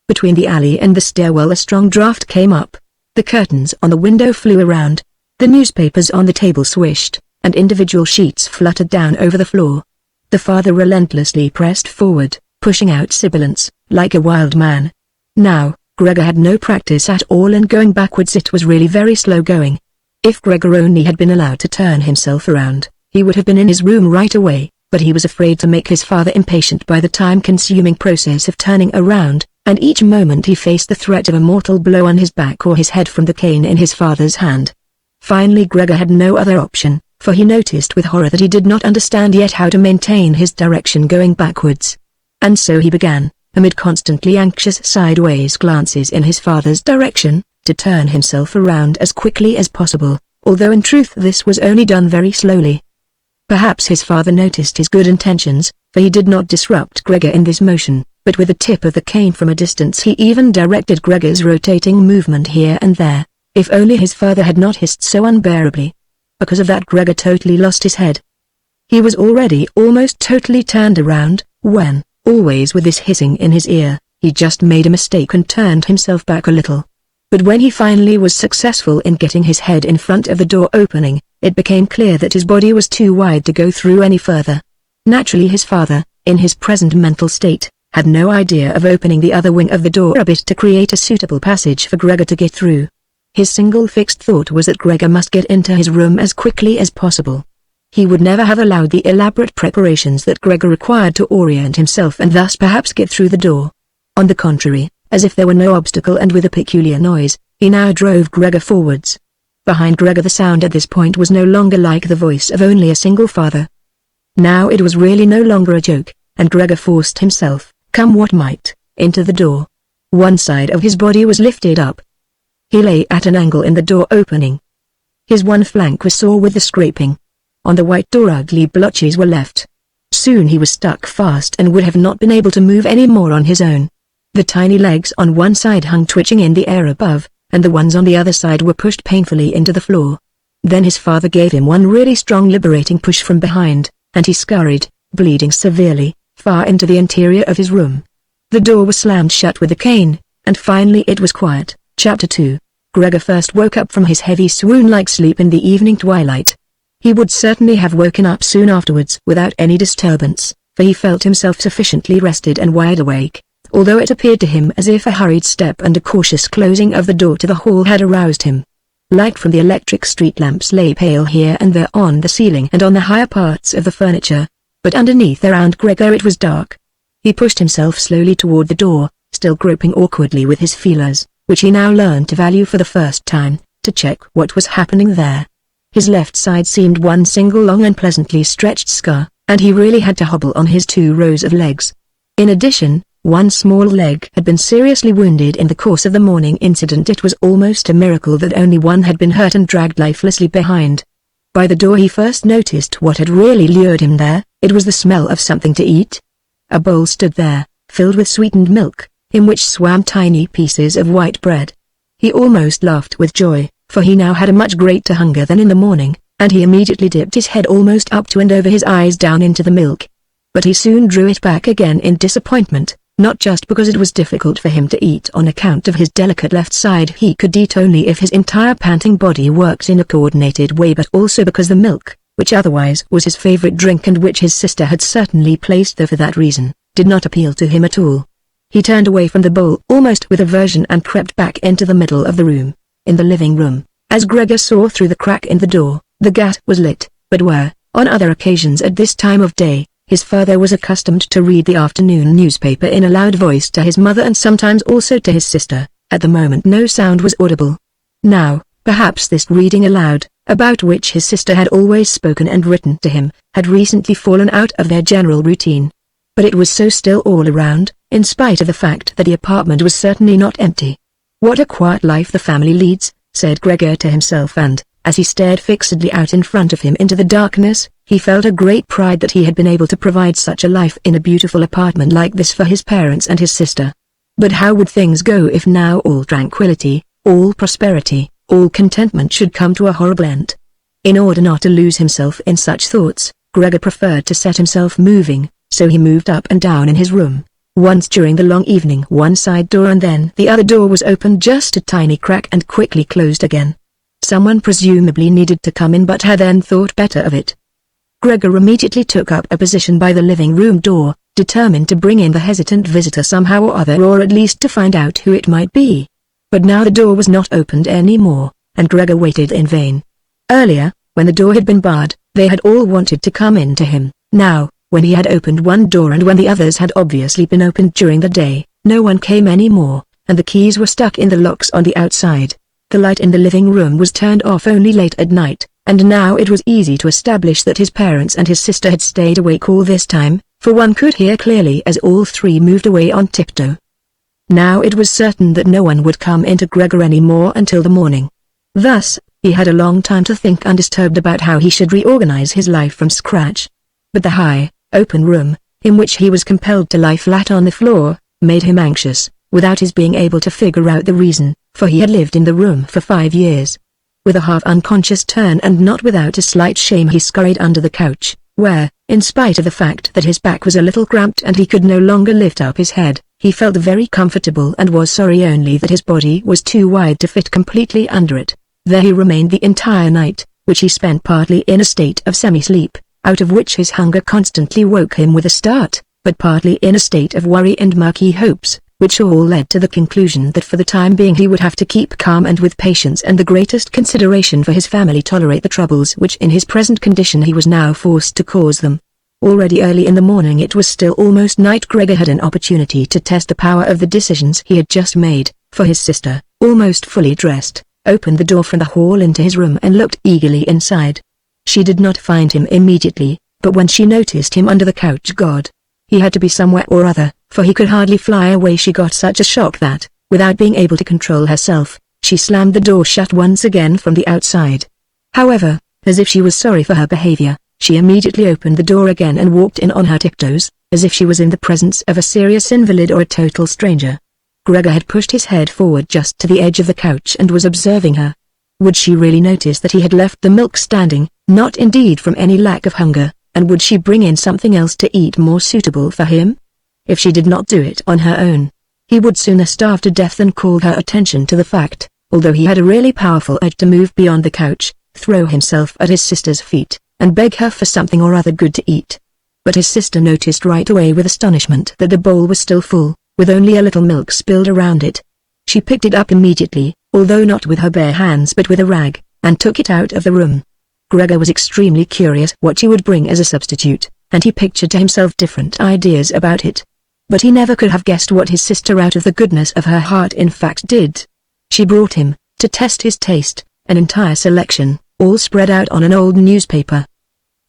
Between the alley and the stairwell a strong draft came up. The curtains on the window flew around. The newspapers on the table swished, and individual sheets fluttered down over the floor. The father relentlessly pressed forward, pushing out sibilants, like a wild man. Now, Gregor had no practice at all in going backwards. It was really very slow going. If Gregor only had been allowed to turn himself around, he would have been in his room right away, but he was afraid to make his father impatient by the time-consuming process of turning around, and each moment he faced the threat of a mortal blow on his back or his head from the cane in his father's hand. Finally Gregor had no other option, for he noticed with horror that he did not understand yet how to maintain his direction going backwards. And so he began, amid constantly anxious sideways glances in his father's direction, to turn himself around as quickly as possible, although in truth this was only done very slowly. Perhaps his father noticed his good intentions, for he did not disrupt Gregor in this motion, but with the tip of the cane from a distance he even directed Gregor's rotating movement here and there. If only his father had not hissed so unbearably. Because of that Gregor totally lost his head. He was already almost totally turned around, when, always with this hissing in his ear, he just made a mistake and turned himself back a little. But when he finally was successful in getting his head in front of the door opening, it became clear that his body was too wide to go through any further. Naturally his father, in his present mental state, had no idea of opening the other wing of the door a bit to create a suitable passage for Gregor to get through. His single fixed thought was that Gregor must get into his room as quickly as possible. He would never have allowed the elaborate preparations that Gregor required to orient himself and thus perhaps get through the door. On the contrary, as if there were no obstacle and with a peculiar noise, he now drove Gregor forwards. Behind Gregor the sound at this point was no longer like the voice of only a single father. Now it was really no longer a joke, and Gregor forced himself, come what might, into the door. One side of his body was lifted up. He lay at an angle in the door opening. His one flank was sore with the scraping. On the white door ugly blotches were left. Soon he was stuck fast and would have not been able to move any more on his own. The tiny legs on one side hung twitching in the air above, and the ones on the other side were pushed painfully into the floor. Then his father gave him one really strong liberating push from behind, and he scurried, bleeding severely, far into the interior of his room. The door was slammed shut with a cane, and finally it was quiet. Chapter 2. Gregor first woke up from his heavy swoon-like sleep in the evening twilight. He would certainly have woken up soon afterwards without any disturbance, for he felt himself sufficiently rested and wide awake, although it appeared to him as if a hurried step and a cautious closing of the door to the hall had aroused him. Light from the electric street lamps lay pale here and there on the ceiling and on the higher parts of the furniture, but underneath around Gregor it was dark. He pushed himself slowly toward the door, still groping awkwardly with his feelers, which he now learned to value for the first time, to check what was happening there. His left side seemed one single long and pleasantly stretched scar, and he really had to hobble on his 2 rows of legs. In addition, one small leg had been seriously wounded in the course of the morning incident. It was almost a miracle that only one had been hurt and dragged lifelessly behind. By the door he first noticed what had really lured him there. It was the smell of something to eat. A bowl stood there, filled with sweetened milk, in which swam tiny pieces of white bread. He almost laughed with joy, for he now had a much greater hunger than in the morning, and he immediately dipped his head almost up to and over his eyes down into the milk. But he soon drew it back again in disappointment, not just because it was difficult for him to eat on account of his delicate left side. He could eat only if his entire panting body worked in a coordinated way, but also because the milk, which otherwise was his favorite drink and which his sister had certainly placed there for that reason, did not appeal to him at all. He turned away from the bowl almost with aversion and crept back into the middle of the room. In the living room, as Gregor saw through the crack in the door, the gas was lit, but where, on other occasions at this time of day, his father was accustomed to read the afternoon newspaper in a loud voice to his mother and sometimes also to his sister, at the moment no sound was audible. Now, perhaps this reading aloud, about which his sister had always spoken and written to him, had recently fallen out of their general routine. But it was so still all around, in spite of the fact that the apartment was certainly not empty. "What a quiet life the family leads," said Gregor to himself, and, as he stared fixedly out in front of him into the darkness, he felt a great pride that he had been able to provide such a life in a beautiful apartment like this for his parents and his sister. But how would things go if now all tranquility, all prosperity, all contentment should come to a horrible end? In order not to lose himself in such thoughts, Gregor preferred to set himself moving, so he moved up and down in his room. Once during the long evening one side door and then the other door was opened just a tiny crack and quickly closed again. Someone presumably needed to come in but had then thought better of it. Gregor immediately took up a position by the living room door, determined to bring in the hesitant visitor somehow or other, or at least to find out who it might be. But now the door was not opened any more, and Gregor waited in vain. Earlier, when the door had been barred, they had all wanted to come in to him. Now, when he had opened one door and when the others had obviously been opened during the day, no one came any more, and the keys were stuck in the locks on the outside. The light in the living room was turned off only late at night, and now it was easy to establish that his parents and his sister had stayed awake all this time, for one could hear clearly as all 3 moved away on tiptoe. Now it was certain that no one would come into Gregor any more until the morning. Thus, he had a long time to think undisturbed about how he should reorganize his life from scratch. But the high, open room, in which he was compelled to lie flat on the floor, made him anxious, without his being able to figure out the reason, for he had lived in the room for 5 years. With a half-unconscious turn and not without a slight shame he scurried under the couch, where, in spite of the fact that his back was a little cramped and he could no longer lift up his head, he felt very comfortable and was sorry only that his body was too wide to fit completely under it. There he remained the entire night, which he spent partly in a state of semi-sleep, out of which his hunger constantly woke him with a start, but partly in a state of worry and murky hopes, which all led to the conclusion that for the time being he would have to keep calm and with patience and the greatest consideration for his family tolerate the troubles which in his present condition he was now forced to cause them. Already early in the morning, it was still almost night. Gregor had an opportunity to test the power of the decisions he had just made, for his sister, almost fully dressed, opened the door from the hall into his room and looked eagerly inside. She did not find him immediately, but when she noticed him under the couch, he had to be somewhere or other, for he could hardly fly away. She got such a shock that, without being able to control herself, she slammed the door shut once again from the outside. However, as if she was sorry for her behavior, she immediately opened the door again and walked in on her tiptoes, as if she was in the presence of a serious invalid or a total stranger. Gregor had pushed his head forward just to the edge of the couch and was observing her. Would she really notice that he had left the milk standing, not indeed from any lack of hunger, and would she bring in something else to eat more suitable for him? If she did not do it on her own, he would sooner starve to death than call her attention to the fact, although he had a really powerful urge to move beyond the couch, throw himself at his sister's feet, and beg her for something or other good to eat. But his sister noticed right away with astonishment that the bowl was still full, with only a little milk spilled around it. She picked it up immediately, although not with her bare hands but with a rag, and took it out of the room. Gregor was extremely curious what she would bring as a substitute, and he pictured to himself different ideas about it. But he never could have guessed what his sister out of the goodness of her heart in fact did. She brought him, to test his taste, an entire selection, all spread out on an old newspaper.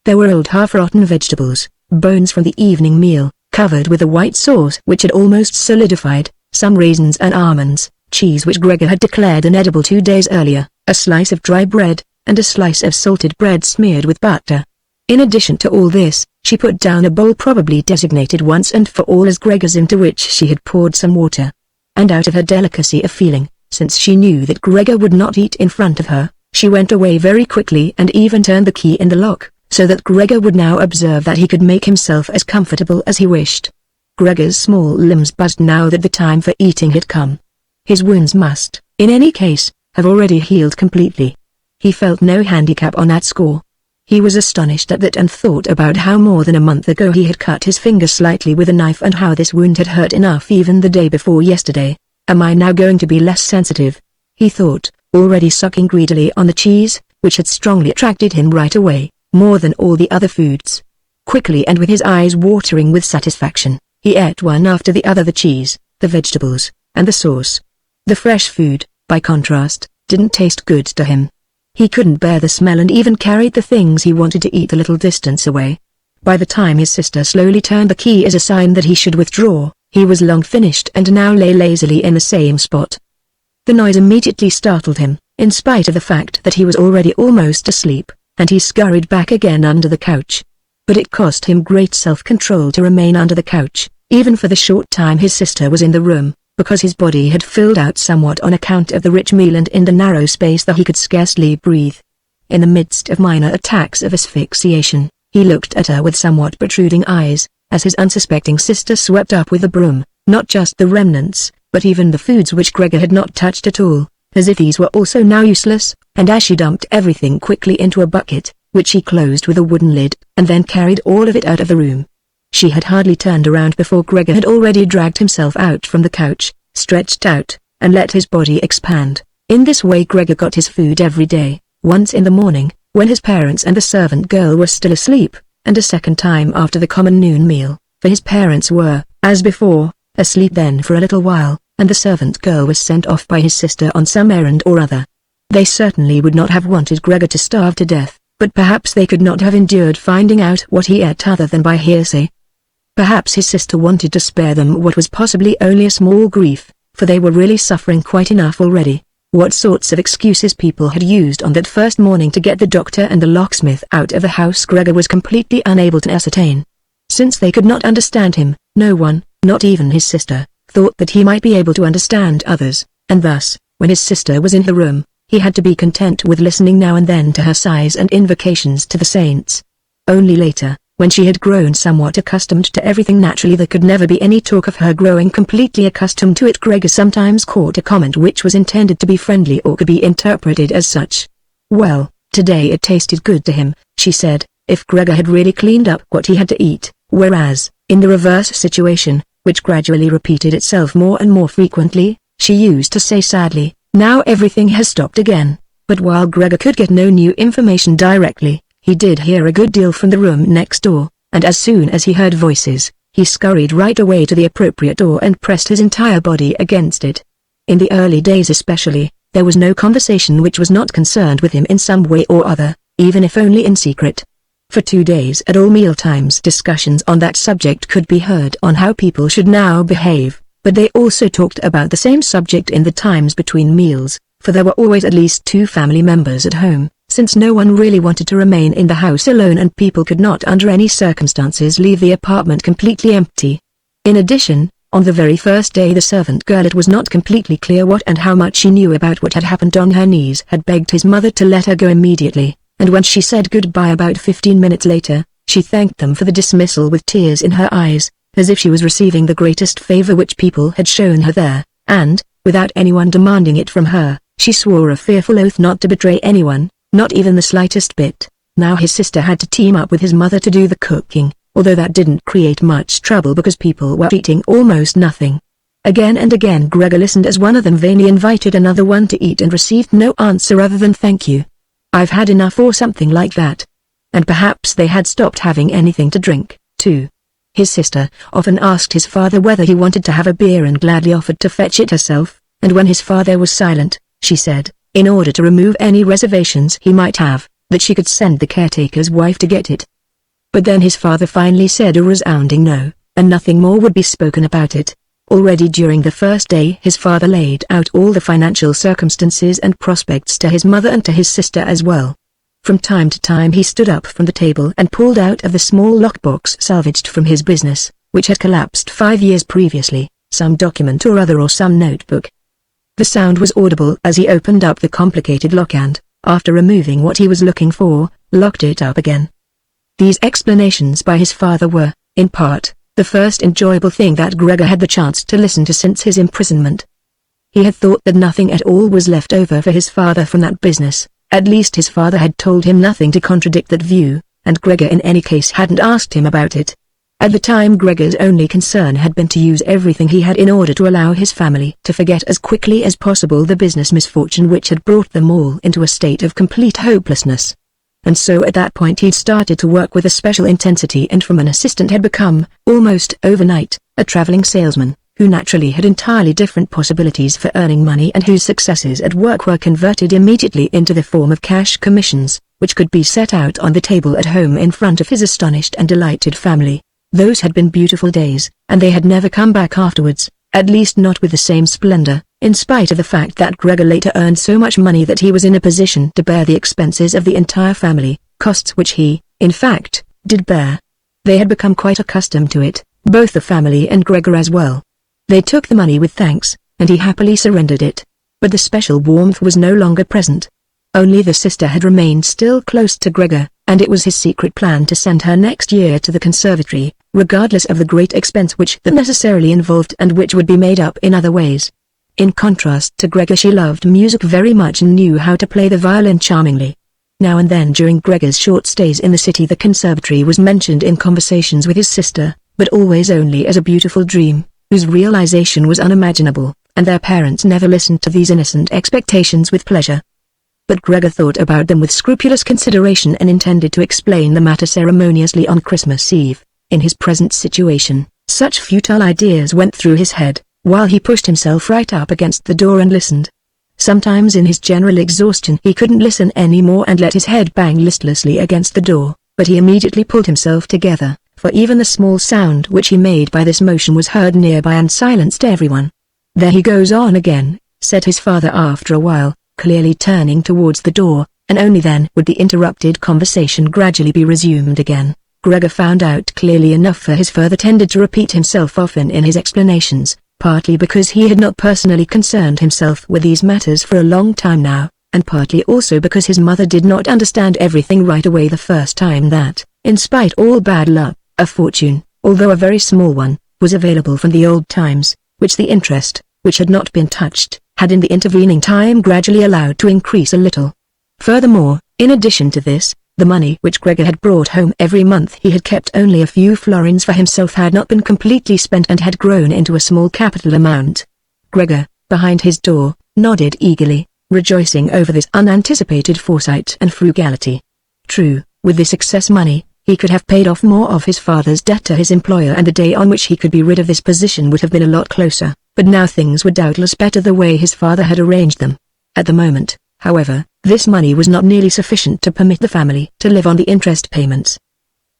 There were old half-rotten vegetables, bones from the evening meal, covered with a white sauce which had almost solidified, some raisins and almonds, cheese which Gregor had declared inedible 2 days earlier, a slice of dry bread, and a slice of salted bread smeared with butter. In addition to all this, she put down a bowl probably designated once and for all as Gregor's, into which she had poured some water. And out of her delicacy of feeling, since she knew that Gregor would not eat in front of her, she went away very quickly and even turned the key in the lock, so that Gregor would now observe that he could make himself as comfortable as he wished. Gregor's small limbs buzzed now that the time for eating had come. His wounds must, in any case, have already healed completely. He felt no handicap on that score. He was astonished at that and thought about how more than a month ago he had cut his finger slightly with a knife and how this wound had hurt enough even the day before yesterday. Am I now going to be less sensitive? He thought, already sucking greedily on the cheese, which had strongly attracted him right away, more than all the other foods. Quickly and with his eyes watering with satisfaction, he ate one after the other the cheese, the vegetables, and the sauce. The fresh food, by contrast, didn't taste good to him. He couldn't bear the smell and even carried the things he wanted to eat a little distance away. By the time his sister slowly turned the key as a sign that he should withdraw, he was long finished and now lay lazily in the same spot. The noise immediately startled him, in spite of the fact that he was already almost asleep, and he scurried back again under the couch. But it cost him great self-control to remain under the couch, even for the short time his sister was in the room, because his body had filled out somewhat on account of the rich meal and in the narrow space that he could scarcely breathe. In the midst of minor attacks of asphyxiation, he looked at her with somewhat protruding eyes, as his unsuspecting sister swept up with the broom, not just the remnants, but even the foods which Gregor had not touched at all, as if these were also now useless, and as she dumped everything quickly into a bucket, which she closed with a wooden lid, and then carried all of it out of the room. She had hardly turned around before Gregor had already dragged himself out from the couch, stretched out, and let his body expand. In this way Gregor got his food every day, once in the morning, when his parents and the servant girl were still asleep, and a second time after the common noon meal, for his parents were, as before, asleep then for a little while, and the servant girl was sent off by his sister on some errand or other. They certainly would not have wanted Gregor to starve to death, but perhaps they could not have endured finding out what he ate other than by hearsay. Perhaps his sister wanted to spare them what was possibly only a small grief, for they were really suffering quite enough already. What sorts of excuses people had used on that first morning to get the doctor and the locksmith out of the house Gregor was completely unable to ascertain. Since they could not understand him, no one, not even his sister, thought that he might be able to understand others, and thus, when his sister was in the room, he had to be content with listening now and then to her sighs and invocations to the saints. Only later, when she had grown somewhat accustomed to everything, naturally there could never be any talk of her growing completely accustomed to it. Gregor sometimes caught a comment which was intended to be friendly or could be interpreted as such. Well, today it tasted good to him, she said, if Gregor had really cleaned up what he had to eat, whereas, in the reverse situation, which gradually repeated itself more and more frequently, she used to say sadly, now everything has stopped again. But while Gregor could get no new information directly, he did hear a good deal from the room next door, and as soon as he heard voices, he scurried right away to the appropriate door and pressed his entire body against it. In the early days especially, there was no conversation which was not concerned with him in some way or other, even if only in secret. For 2 days at all mealtimes discussions on that subject could be heard on how people should now behave, but they also talked about the same subject in the times between meals, for there were always at least 2 family members at home, since no one really wanted to remain in the house alone and people could not under any circumstances leave the apartment completely empty. In addition, on the very first day the servant girl, it was not completely clear what and how much she knew about what had happened on her knees, had begged his mother to let her go immediately, and when she said goodbye about 15 minutes later, she thanked them for the dismissal with tears in her eyes, as if she was receiving the greatest favor which people had shown her there, and, without anyone demanding it from her, she swore a fearful oath not to betray anyone, not even the slightest bit. Now his sister had to team up with his mother to do the cooking, although that didn't create much trouble because people were eating almost nothing. Again and again Gregor listened as one of them vainly invited another one to eat and received no answer other than thank you. I've had enough or something like that. And perhaps they had stopped having anything to drink, too. His sister often asked his father whether he wanted to have a beer and gladly offered to fetch it herself, and when his father was silent, she said, in order to remove any reservations he might have, that she could send the caretaker's wife to get it. But then his father finally said a resounding no, and nothing more would be spoken about it. Already during the first day his father laid out all the financial circumstances and prospects to his mother and to his sister as well. From time to time he stood up from the table and pulled out of the small lockbox salvaged from his business, which had collapsed 5 years previously, some document or other or some notebook. The sound was audible as he opened up the complicated lock and, after removing what he was looking for, locked it up again. These explanations by his father were, in part, the first enjoyable thing that Gregor had the chance to listen to since his imprisonment. He had thought that nothing at all was left over for his father from that business, at least his father had told him nothing to contradict that view, and Gregor in any case hadn't asked him about it. At the time Gregor's only concern had been to use everything he had in order to allow his family to forget as quickly as possible the business misfortune which had brought them all into a state of complete hopelessness. And so at that point he'd started to work with a special intensity and from an assistant had become, almost overnight, a traveling salesman, who naturally had entirely different possibilities for earning money and whose successes at work were converted immediately into the form of cash commissions, which could be set out on the table at home in front of his astonished and delighted family. Those had been beautiful days, and they had never come back afterwards, at least not with the same splendor, in spite of the fact that Gregor later earned so much money that he was in a position to bear the expenses of the entire family, costs which he, in fact, did bear. They had become quite accustomed to it, both the family and Gregor as well. They took the money with thanks, and he happily surrendered it. But the special warmth was no longer present. Only the sister had remained still close to Gregor, and it was his secret plan to send her next year to the conservatory, regardless of the great expense which that necessarily involved and which would be made up in other ways. In contrast to Gregor, she loved music very much and knew how to play the violin charmingly. Now and then during Gregor's short stays in the city the conservatory was mentioned in conversations with his sister, but always only as a beautiful dream, whose realization was unimaginable, and their parents never listened to these innocent expectations with pleasure. But Gregor thought about them with scrupulous consideration and intended to explain the matter ceremoniously on Christmas Eve. In his present situation, such futile ideas went through his head, while he pushed himself right up against the door and listened. Sometimes in his general exhaustion he couldn't listen any more and let his head bang listlessly against the door, but he immediately pulled himself together, for even the small sound which he made by this motion was heard nearby and silenced everyone. "There he goes on again," said his father after a while, clearly turning towards the door, and only then would the interrupted conversation gradually be resumed again. Gregor found out clearly enough for his father tended to repeat himself often in his explanations, partly because he had not personally concerned himself with these matters for a long time now, and partly also because his mother did not understand everything right away the first time that, in spite all bad luck, a fortune, although a very small one, was available from the old times, which the interest, which had not been touched, had in the intervening time gradually allowed to increase a little. Furthermore, in addition to this, the money which Gregor had brought home every month he had kept only a few florins for himself had not been completely spent and had grown into a small capital amount. Gregor, behind his door, nodded eagerly, rejoicing over this unanticipated foresight and frugality. True, with this excess money, he could have paid off more of his father's debt to his employer and the day on which he could be rid of this position would have been a lot closer, but now things were doubtless better the way his father had arranged them. At the moment, however, this money was not nearly sufficient to permit the family to live on the interest payments.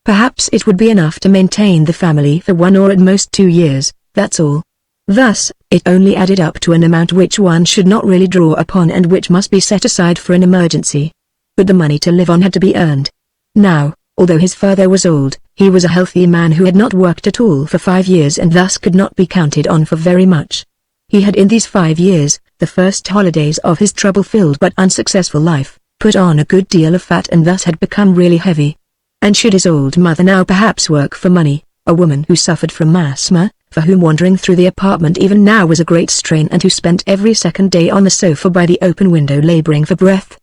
Perhaps it would be enough to maintain the family for 1 or at most 2 years, that's all. Thus, it only added up to an amount which one should not really draw upon and which must be set aside for an emergency. But the money to live on had to be earned. Now, although his father was old, he was a healthy man who had not worked at all for 5 years and thus could not be counted on for very much. He had in these 5 years, the first holidays of his trouble-filled but unsuccessful life, put on a good deal of fat and thus had become really heavy. And should his old mother now perhaps work for money, a woman who suffered from asthma, for whom wandering through the apartment even now was a great strain and who spent every second day on the sofa by the open window laboring for breath?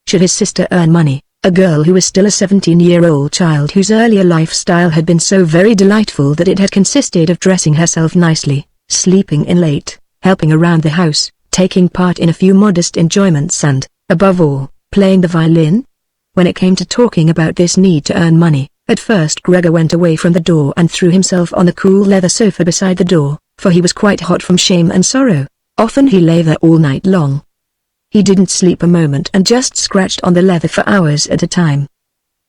Should his sister earn money, a girl who was still a 17-year-old child whose earlier lifestyle had been so very delightful that it had consisted of dressing herself nicely, sleeping in late, helping around the house, taking part in a few modest enjoyments and, above all, playing the violin? When it came to talking about this need to earn money, at first Gregor went away from the door and threw himself on the cool leather sofa beside the door, for he was quite hot from shame and sorrow. Often he lay there all night long. He didn't sleep a moment and just scratched on the leather for hours at a time.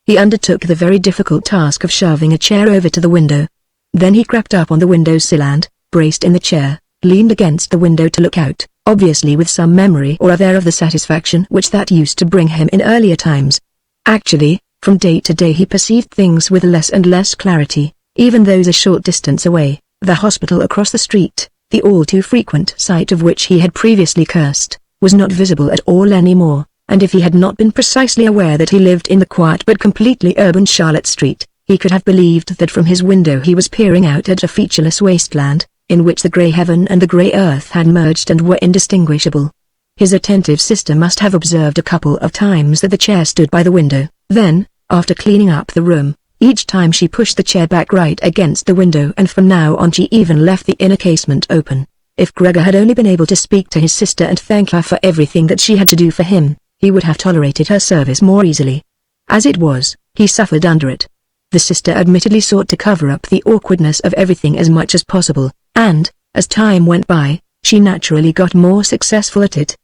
He undertook the very difficult task of shoving a chair over to the window. Then he crept up on the windowsill and, braced in the chair, leaned against the window to look out, obviously with some memory or other of the satisfaction which that used to bring him in earlier times. Actually, from day to day he perceived things with less and less clarity, even those a short distance away, the hospital across the street, the all too frequent sight of which he had previously cursed, was not visible at all anymore, and if he had not been precisely aware that he lived in the quiet but completely urban Charlotte Street, he could have believed that from his window he was peering out at a featureless wasteland, in which the grey heaven and the grey earth had merged and were indistinguishable. His attentive sister must have observed a couple of times that the chair stood by the window. Then, after cleaning up the room, each time she pushed the chair back right against the window, and from now on she even left the inner casement open. If Gregor had only been able to speak to his sister and thank her for everything that she had to do for him, he would have tolerated her service more easily. As it was, he suffered under it. The sister admittedly sought to cover up the awkwardness of everything as much as possible, and, as time went by, she naturally got more successful at it.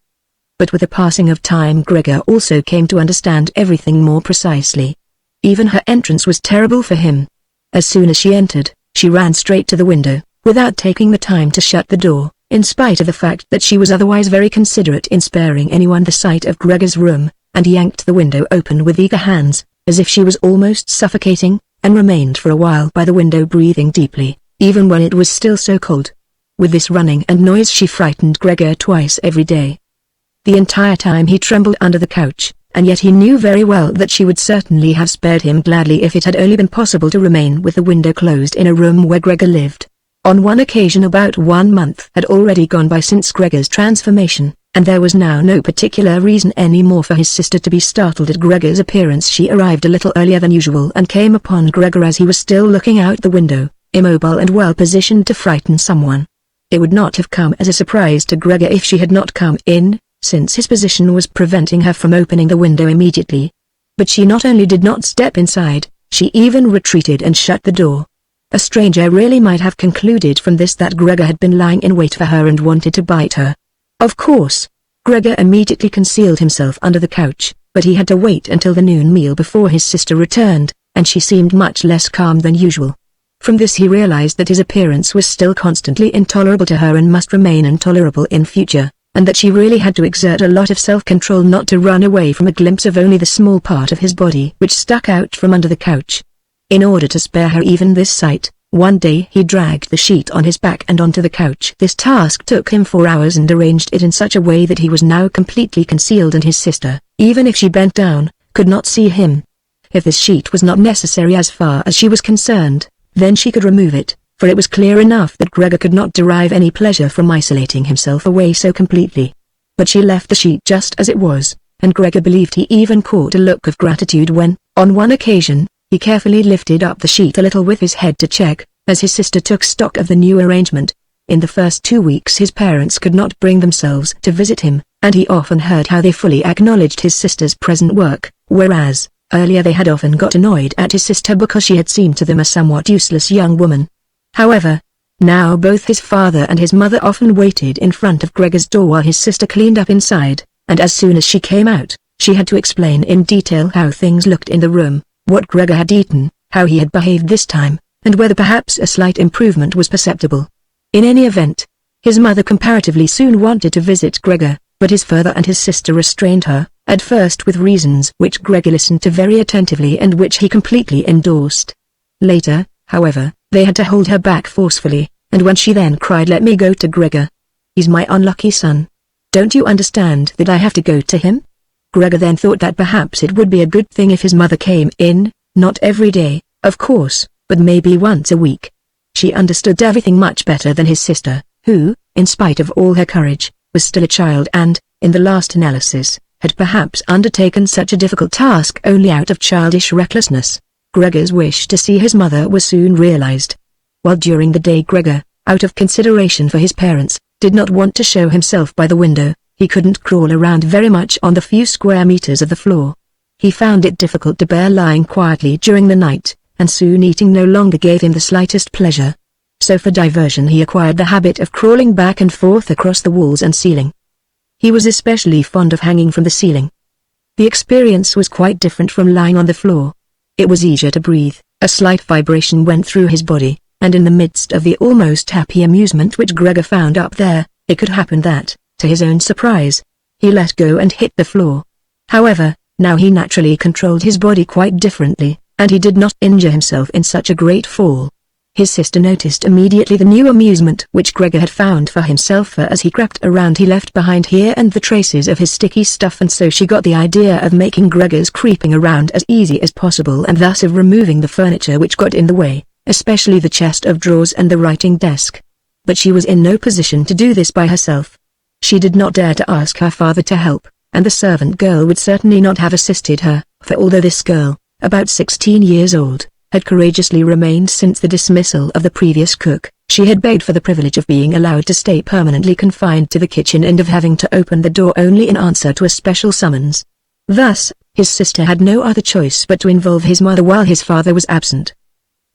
But with the passing of time Gregor also came to understand everything more precisely. Even her entrance was terrible for him. As soon as she entered, she ran straight to the window, without taking the time to shut the door, in spite of the fact that she was otherwise very considerate in sparing anyone the sight of Gregor's room, and yanked the window open with eager hands, as if she was almost suffocating, and remained for a while by the window breathing deeply, even when it was still so cold. With this running and noise she frightened Gregor twice every day. The entire time he trembled under the couch, and yet he knew very well that she would certainly have spared him gladly if it had only been possible to remain with the window closed in a room where Gregor lived. On one occasion about 1 month had already gone by since Gregor's transformation, and there was now no particular reason any more for his sister to be startled at Gregor's appearance. She arrived a little earlier than usual and came upon Gregor as he was still looking out the window, immobile and well positioned to frighten someone. It would not have come as a surprise to Gregor if she had not come in, since his position was preventing her from opening the window immediately. But she not only did not step inside, she even retreated and shut the door. A stranger really might have concluded from this that Gregor had been lying in wait for her and wanted to bite her. Of course, Gregor immediately concealed himself under the couch, but he had to wait until the noon meal before his sister returned, and she seemed much less calm than usual. From this he realized that his appearance was still constantly intolerable to her and must remain intolerable in future, and that she really had to exert a lot of self-control not to run away from a glimpse of only the small part of his body which stuck out from under the couch. In order to spare her even this sight, one day he dragged the sheet on his back and onto the couch. This task took him 4 hours and arranged it in such a way that he was now completely concealed and his sister, even if she bent down, could not see him. If this sheet was not necessary as far as she was concerned, then she could remove it, for it was clear enough that Gregor could not derive any pleasure from isolating himself away so completely. But she left the sheet just as it was, and Gregor believed he even caught a look of gratitude when, on one occasion, he carefully lifted up the sheet a little with his head to check, as his sister took stock of the new arrangement. In the first 2 weeks his parents could not bring themselves to visit him, and he often heard how they fully acknowledged his sister's present work, whereas, earlier they had often got annoyed at his sister because she had seemed to them a somewhat useless young woman. However, now both his father and his mother often waited in front of Gregor's door while his sister cleaned up inside, and as soon as she came out, she had to explain in detail how things looked in the room, what Gregor had eaten, how he had behaved this time, and whether perhaps a slight improvement was perceptible. In any event, his mother comparatively soon wanted to visit Gregor, but his father and his sister restrained her, at first with reasons which Gregor listened to very attentively and which he completely endorsed. Later, however, they had to hold her back forcefully, and when she then cried, "Let me go to Gregor. He's my unlucky son. Don't you understand that I have to go to him?" Gregor then thought that perhaps it would be a good thing if his mother came in, not every day, of course, but maybe once a week. She understood everything much better than his sister, who, in spite of all her courage, was still a child and, in the last analysis, had perhaps undertaken such a difficult task only out of childish recklessness. Gregor's wish to see his mother was soon realized. While during the day Gregor, out of consideration for his parents, did not want to show himself by the window. He couldn't crawl around very much on the few square meters of the floor. He found it difficult to bear lying quietly during the night, and soon eating no longer gave him the slightest pleasure. So for diversion he acquired the habit of crawling back and forth across the walls and ceiling. He was especially fond of hanging from the ceiling. The experience was quite different from lying on the floor. It was easier to breathe, a slight vibration went through his body, and in the midst of the almost happy amusement which Gregor found up there, it could happen that, to his own surprise, he let go and hit the floor. However, now he naturally controlled his body quite differently, and he did not injure himself in such a great fall. His sister noticed immediately the new amusement which Gregor had found for himself, for as he crept around he left behind here and the traces of his sticky stuff, and so she got the idea of making Gregor's creeping around as easy as possible, and thus of removing the furniture which got in the way, especially the chest of drawers and the writing desk. But she was in no position to do this by herself. She did not dare to ask her father to help, and the servant girl would certainly not have assisted her, for although this girl, about 16 years old, had courageously remained since the dismissal of the previous cook, she had begged for the privilege of being allowed to stay permanently confined to the kitchen and of having to open the door only in answer to a special summons. Thus, his sister had no other choice but to involve his mother while his father was absent.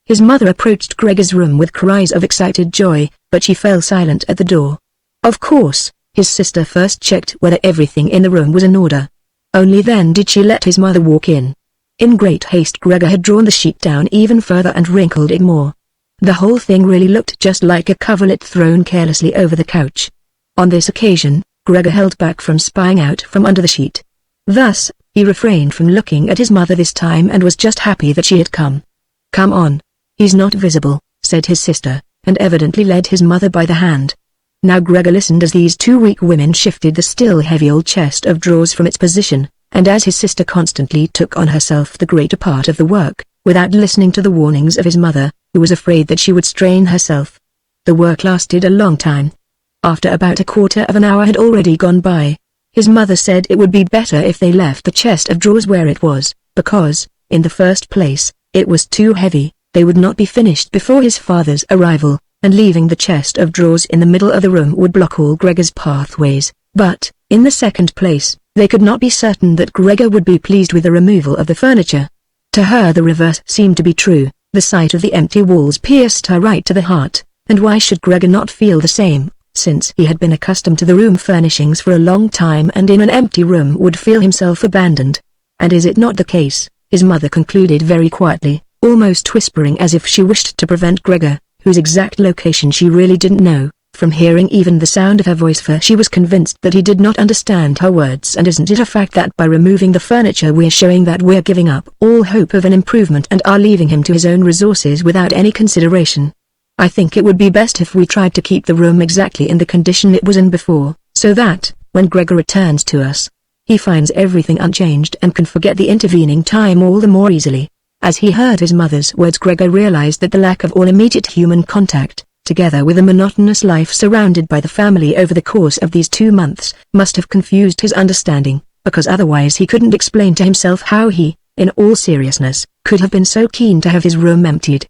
His mother approached Gregor's room with cries of excited joy, but she fell silent at the door. Of course, his sister first checked whether everything in the room was in order. Only then did she let his mother walk in. In great haste Gregor had drawn the sheet down even further and wrinkled it more. The whole thing really looked just like a coverlet thrown carelessly over the couch. On this occasion, Gregor held back from spying out from under the sheet. Thus, he refrained from looking at his mother this time and was just happy that she had come. "Come on. He's not visible," said his sister, and evidently led his mother by the hand. Now Gregor listened as these two weak women shifted the still heavy old chest of drawers from its position, and as his sister constantly took on herself the greater part of the work, without listening to the warnings of his mother, who was afraid that she would strain herself. The work lasted a long time. After about a quarter of an hour had already gone by, his mother said it would be better if they left the chest of drawers where it was, because, in the first place, it was too heavy. They would not be finished before his father's arrival, and leaving the chest of drawers in the middle of the room would block all Gregor's pathways. But, in the second place, they could not be certain that Gregor would be pleased with the removal of the furniture. To her the reverse seemed to be true. The sight of the empty walls pierced her right to the heart, and why should Gregor not feel the same, since he had been accustomed to the room furnishings for a long time and in an empty room would feel himself abandoned? And is it not the case, his mother concluded very quietly, almost whispering as if she wished to prevent Gregor, whose exact location she really didn't know, from hearing even the sound of her voice, for she was convinced that he did not understand her words. "And isn't it a fact that by removing the furniture we're showing that we're giving up all hope of an improvement and are leaving him to his own resources without any consideration? I think it would be best if we tried to keep the room exactly in the condition it was in before, so that, when Gregor returns to us, he finds everything unchanged and can forget the intervening time all the more easily." As he heard his mother's words, Gregor realized that the lack of all immediate human contact, together with a monotonous life surrounded by the family over the course of these 2 months, must have confused his understanding, because otherwise he couldn't explain to himself how he, in all seriousness, could have been so keen to have his room emptied.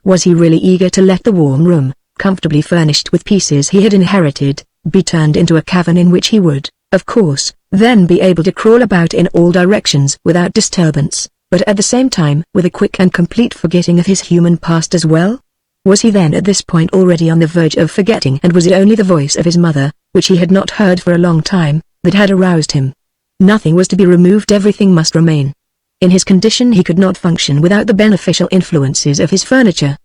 Was he really eager to let the warm room, comfortably furnished with pieces he had inherited, be turned into a cavern in which he would, of course, then be able to crawl about in all directions without disturbance, but at the same time with a quick and complete forgetting of his human past as well? Was he then at this point already on the verge of forgetting, and was it only the voice of his mother, which he had not heard for a long time, that had aroused him? Nothing was to be removed, everything must remain. In his condition he could not function without the beneficial influences of his furniture.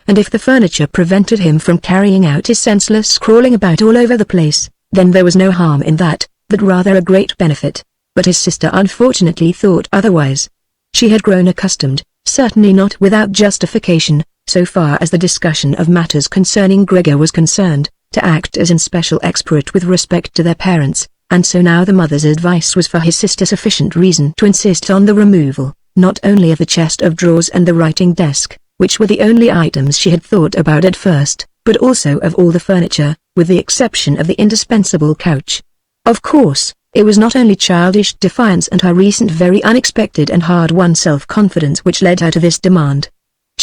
And if the furniture prevented him from carrying out his senseless crawling about all over the place, then there was no harm in that, but rather a great benefit. But his sister unfortunately thought otherwise. She had grown accustomed, certainly not without justification, so far as the discussion of matters concerning Gregor was concerned, to act as an special expert with respect to their parents, and so now the mother's advice was for his sister sufficient reason to insist on the removal, not only of the chest of drawers and the writing desk, which were the only items she had thought about at first, but also of all the furniture, with the exception of the indispensable couch. Of course, it was not only childish defiance and her recent very unexpected and hard-won self-confidence which led her to this demand.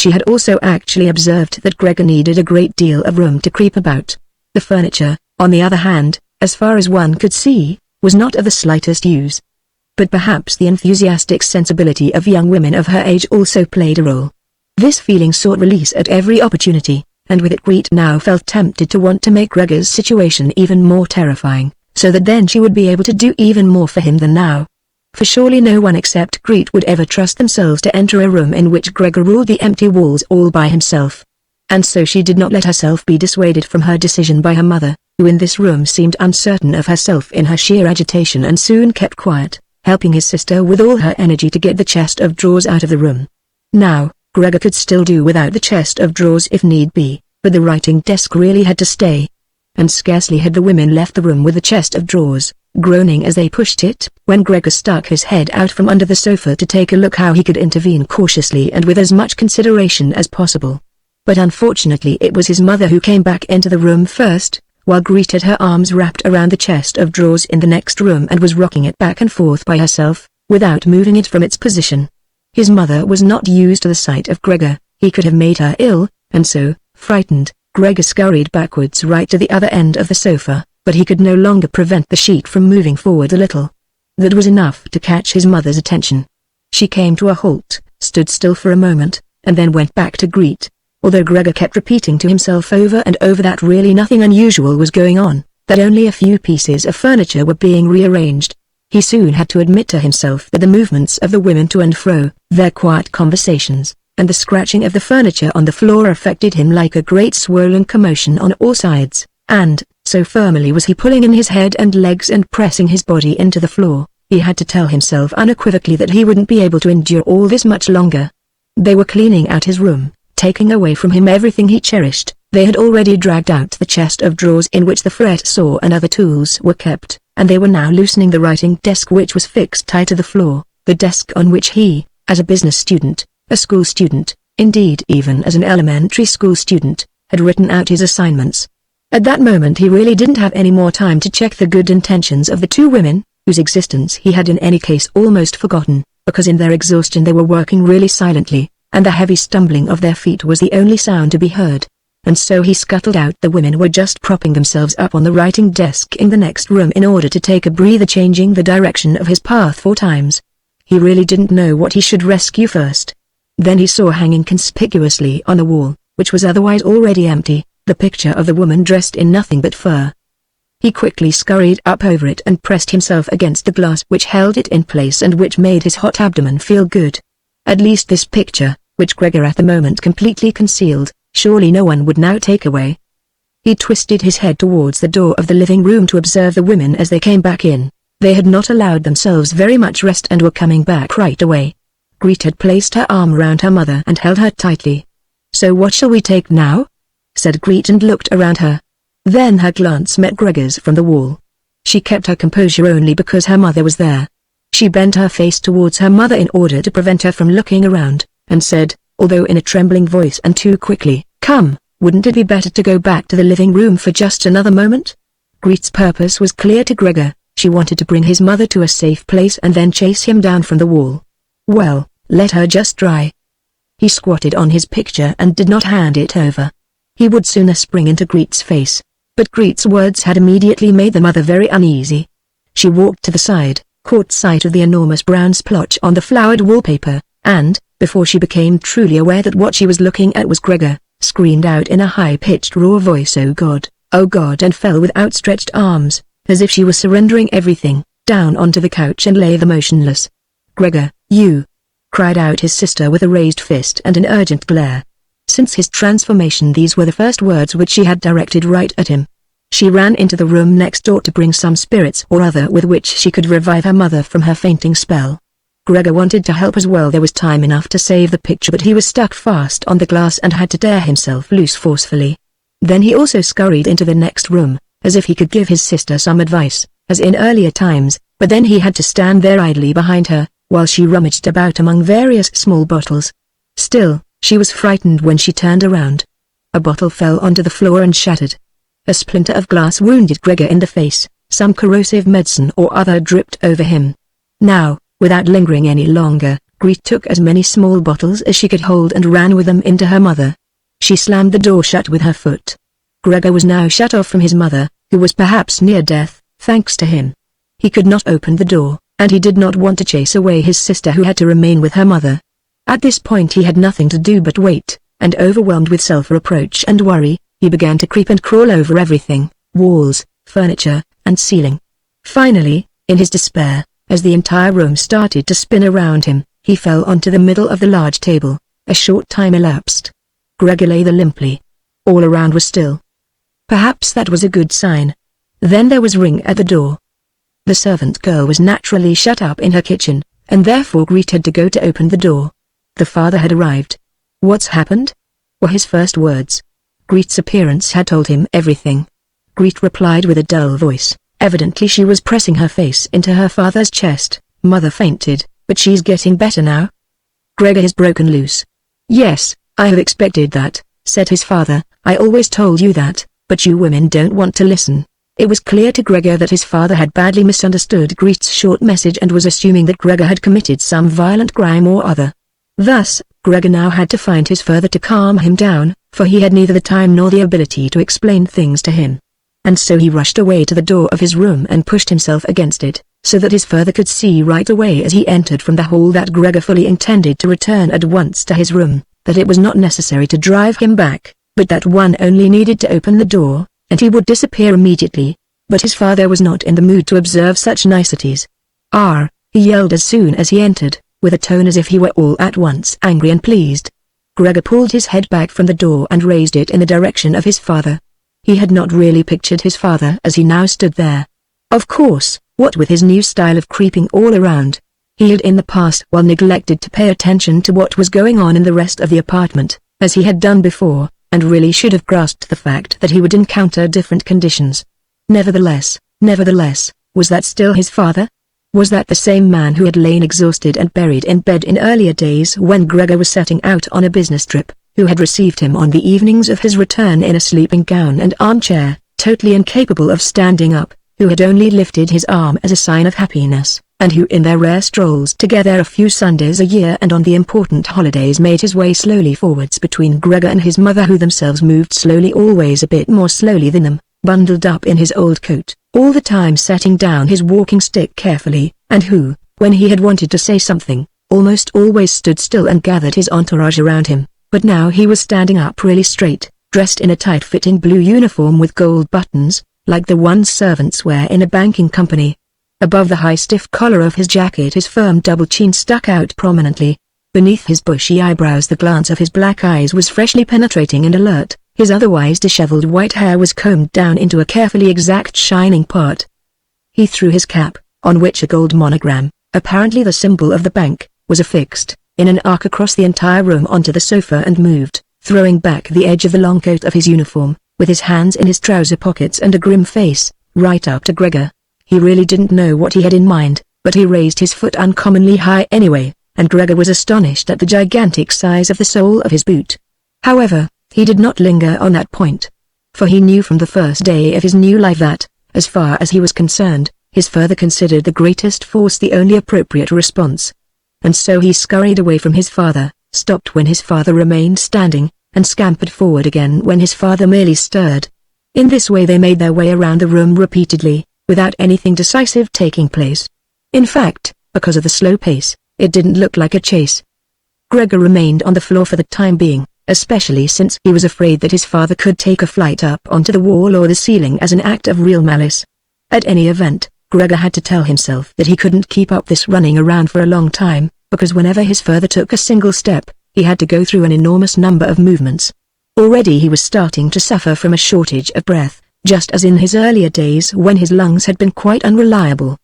She had also actually observed that Gregor needed a great deal of room to creep about. The furniture, on the other hand, as far as one could see, was not of the slightest use. But perhaps the enthusiastic sensibility of young women of her age also played a role. This feeling sought release at every opportunity, and with it Greet now felt tempted to want to make Gregor's situation even more terrifying, so that then she would be able to do even more for him than now. For surely no one except Greet would ever trust themselves to enter a room in which Gregor ruled the empty walls all by himself. And so she did not let herself be dissuaded from her decision by her mother, who in this room seemed uncertain of herself in her sheer agitation and soon kept quiet, helping his sister with all her energy to get the chest of drawers out of the room. Now, Gregor could still do without the chest of drawers if need be, but the writing desk really had to stay. And scarcely had the women left the room with the chest of drawers, groaning as they pushed it, when Gregor stuck his head out from under the sofa to take a look how he could intervene cautiously and with as much consideration as possible. But unfortunately it was his mother who came back into the room first, while Greet had her arms wrapped around the chest of drawers in the next room and was rocking it back and forth by herself, without moving it from its position. His mother was not used to the sight of Gregor. He could have made her ill, and so, frightened, Gregor scurried backwards right to the other end of the sofa, but he could no longer prevent the sheet from moving forward a little. That was enough to catch his mother's attention. She came to a halt, stood still for a moment, and then went back to Greet. Although Gregor kept repeating to himself over and over that really nothing unusual was going on, that only a few pieces of furniture were being rearranged, he soon had to admit to himself that the movements of the women to and fro, their quiet conversations, and the scratching of the furniture on the floor affected him like a great swirling commotion on all sides, and, so firmly was he pulling in his head and legs and pressing his body into the floor, he had to tell himself unequivocally that he wouldn't be able to endure all this much longer. They were cleaning out his room, taking away from him everything he cherished. They had already dragged out the chest of drawers in which the fret saw and other tools were kept, and they were now loosening the writing desk which was fixed tight to the floor, the desk on which he, as a business student, a school student, indeed even as an elementary school student, had written out his assignments. At that moment he really didn't have any more time to check the good intentions of the two women, whose existence he had in any case almost forgotten, because in their exhaustion they were working really silently, and the heavy stumbling of their feet was the only sound to be heard. And so he scuttled out. The women were just propping themselves up on the writing desk in the next room in order to take a breather, changing the direction of his path 4 times. He really didn't know what he should rescue first. Then he saw hanging conspicuously on the wall, which was otherwise already empty, the picture of the woman dressed in nothing but fur. He quickly scurried up over it and pressed himself against the glass which held it in place and which made his hot abdomen feel good. At least this picture, which Gregor at the moment completely concealed, surely no one would now take away. He twisted his head towards the door of the living room to observe the women as they came back in. They had not allowed themselves very much rest and were coming back right away. Greet had placed her arm around her mother and held her tightly. "So what shall we take now?" said Greet and looked around her. Then her glance met Gregor's from the wall. She kept her composure only because her mother was there. She bent her face towards her mother in order to prevent her from looking around, and said, although in a trembling voice and too quickly, "Come, wouldn't it be better to go back to the living room for just another moment?" Greet's purpose was clear to Gregor. She wanted to bring his mother to a safe place and then chase him down from the wall. Well, let her just try. He squatted on his picture and did not hand it over. He would sooner spring into Greet's face, but Greet's words had immediately made the mother very uneasy. She walked to the side, caught sight of the enormous brown splotch on the flowered wallpaper, and, before she became truly aware that what she was looking at was Gregor, screamed out in a high-pitched raw voice, "Oh God, and fell with outstretched arms, as if she was surrendering everything, down onto the couch and lay there motionless. "Gregor, you!" cried out his sister with a raised fist and an urgent glare. Since his transformation these were the first words which she had directed right at him. She ran into the room next door to bring some spirits or other with which she could revive her mother from her fainting spell. Gregor wanted to help as well. There was time enough to save the picture, but he was stuck fast on the glass and had to tear himself loose forcefully. Then he also scurried into the next room, as if he could give his sister some advice, as in earlier times, but then he had to stand there idly behind her, while she rummaged about among various small bottles. Still, she was frightened when she turned around. A bottle fell onto the floor and shattered. A splinter of glass wounded Gregor in the face. Some corrosive medicine or other dripped over him. Now, without lingering any longer, Greet took as many small bottles as she could hold and ran with them into her mother. She slammed the door shut with her foot. Gregor was now shut off from his mother, who was perhaps near death, thanks to him. He could not open the door, and he did not want to chase away his sister who had to remain with her mother. At this point he had nothing to do but wait, and overwhelmed with self-reproach and worry, he began to creep and crawl over everything, walls, furniture, and ceiling. Finally, in his despair, as the entire room started to spin around him, he fell onto the middle of the large table. A short time elapsed. Gregor lay there limply. All around was still. Perhaps that was a good sign. Then there was a ring at the door. The servant girl was naturally shut up in her kitchen, and therefore Greet had to go to open the door. The father had arrived. "What's happened?" were his first words. Greet's appearance had told him everything. Greet replied with a dull voice. Evidently she was pressing her face into her father's chest. "Mother fainted, but she's getting better now." "Gregor is broken loose." "Yes, I have expected that," said his father. "I always told you that, but you women don't want to listen." It was clear to Gregor that his father had badly misunderstood Greet's short message and was assuming that Gregor had committed some violent crime or other. Thus, Gregor now had to find his father to calm him down, for he had neither the time nor the ability to explain things to him. And so he rushed away to the door of his room and pushed himself against it, so that his father could see right away as he entered from the hall that Gregor fully intended to return at once to his room, that it was not necessary to drive him back, but that one only needed to open the door, and he would disappear immediately. But his father was not in the mood to observe such niceties. "Ah!" he yelled as soon as he entered, with a tone as if he were all at once angry and pleased. Gregor pulled his head back from the door and raised it in the direction of his father. He had not really pictured his father as he now stood there. Of course, what with his new style of creeping all around, he had in the past well neglected to pay attention to what was going on in the rest of the apartment, as he had done before, and really should have grasped the fact that he would encounter different conditions. Nevertheless, was that still his father? Was that the same man who had lain exhausted and buried in bed in earlier days when Gregor was setting out on a business trip, who had received him on the evenings of his return in a sleeping gown and armchair, totally incapable of standing up, who had only lifted his arm as a sign of happiness, and who in their rare strolls together a few Sundays a year and on the important holidays made his way slowly forwards between Gregor and his mother, who themselves moved slowly, always a bit more slowly than them, bundled up in his old coat, all the time setting down his walking stick carefully, and who, when he had wanted to say something, almost always stood still and gathered his entourage around him. But now he was standing up really straight, dressed in a tight-fitting blue uniform with gold buttons, like the ones servants wear in a banking company. Above the high stiff collar of his jacket his firm double chin stuck out prominently. Beneath his bushy eyebrows the glance of his black eyes was freshly penetrating and alert. His otherwise disheveled white hair was combed down into a carefully exact shining part. He threw his cap, on which a gold monogram, apparently the symbol of the bank, was affixed, in an arc across the entire room onto the sofa and moved, throwing back the edge of the long coat of his uniform, with his hands in his trouser pockets and a grim face, right up to Gregor. He really didn't know what he had in mind, but he raised his foot uncommonly high anyway, and Gregor was astonished at the gigantic size of the sole of his boot. However, he did not linger on that point, for he knew from the first day of his new life that, as far as he was concerned, his father considered the greatest force the only appropriate response. And so he scurried away from his father, stopped when his father remained standing, and scampered forward again when his father merely stirred. In this way they made their way around the room repeatedly, without anything decisive taking place. In fact, because of the slow pace, it didn't look like a chase. Gregor remained on the floor for the time being, especially since he was afraid that his father could take a flight up onto the wall or the ceiling as an act of real malice. At any event, Gregor had to tell himself that he couldn't keep up this running around for a long time, because whenever his father took a single step, he had to go through an enormous number of movements. Already he was starting to suffer from a shortage of breath, just as in his earlier days when his lungs had been quite unreliable.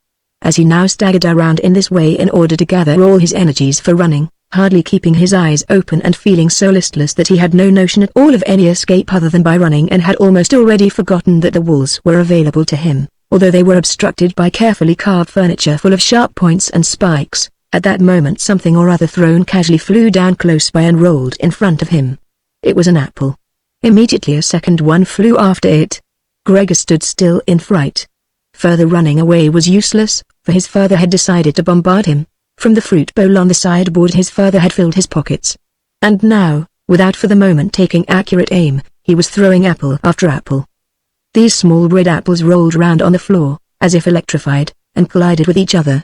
As he now staggered around in this way in order to gather all his energies for running, hardly keeping his eyes open and feeling so listless that he had no notion at all of any escape other than by running, and had almost already forgotten that the walls were available to him, although they were obstructed by carefully carved furniture full of sharp points and spikes. At that moment something or other thrown casually flew down close by and rolled in front of him. It was an apple. Immediately a second one flew after it. Gregor stood still in fright. Further running away was useless, for his father had decided to bombard him. From the fruit bowl on the sideboard his father had filled his pockets. And now, without for the moment taking accurate aim, he was throwing apple after apple. These small red apples rolled round on the floor, as if electrified, and collided with each other.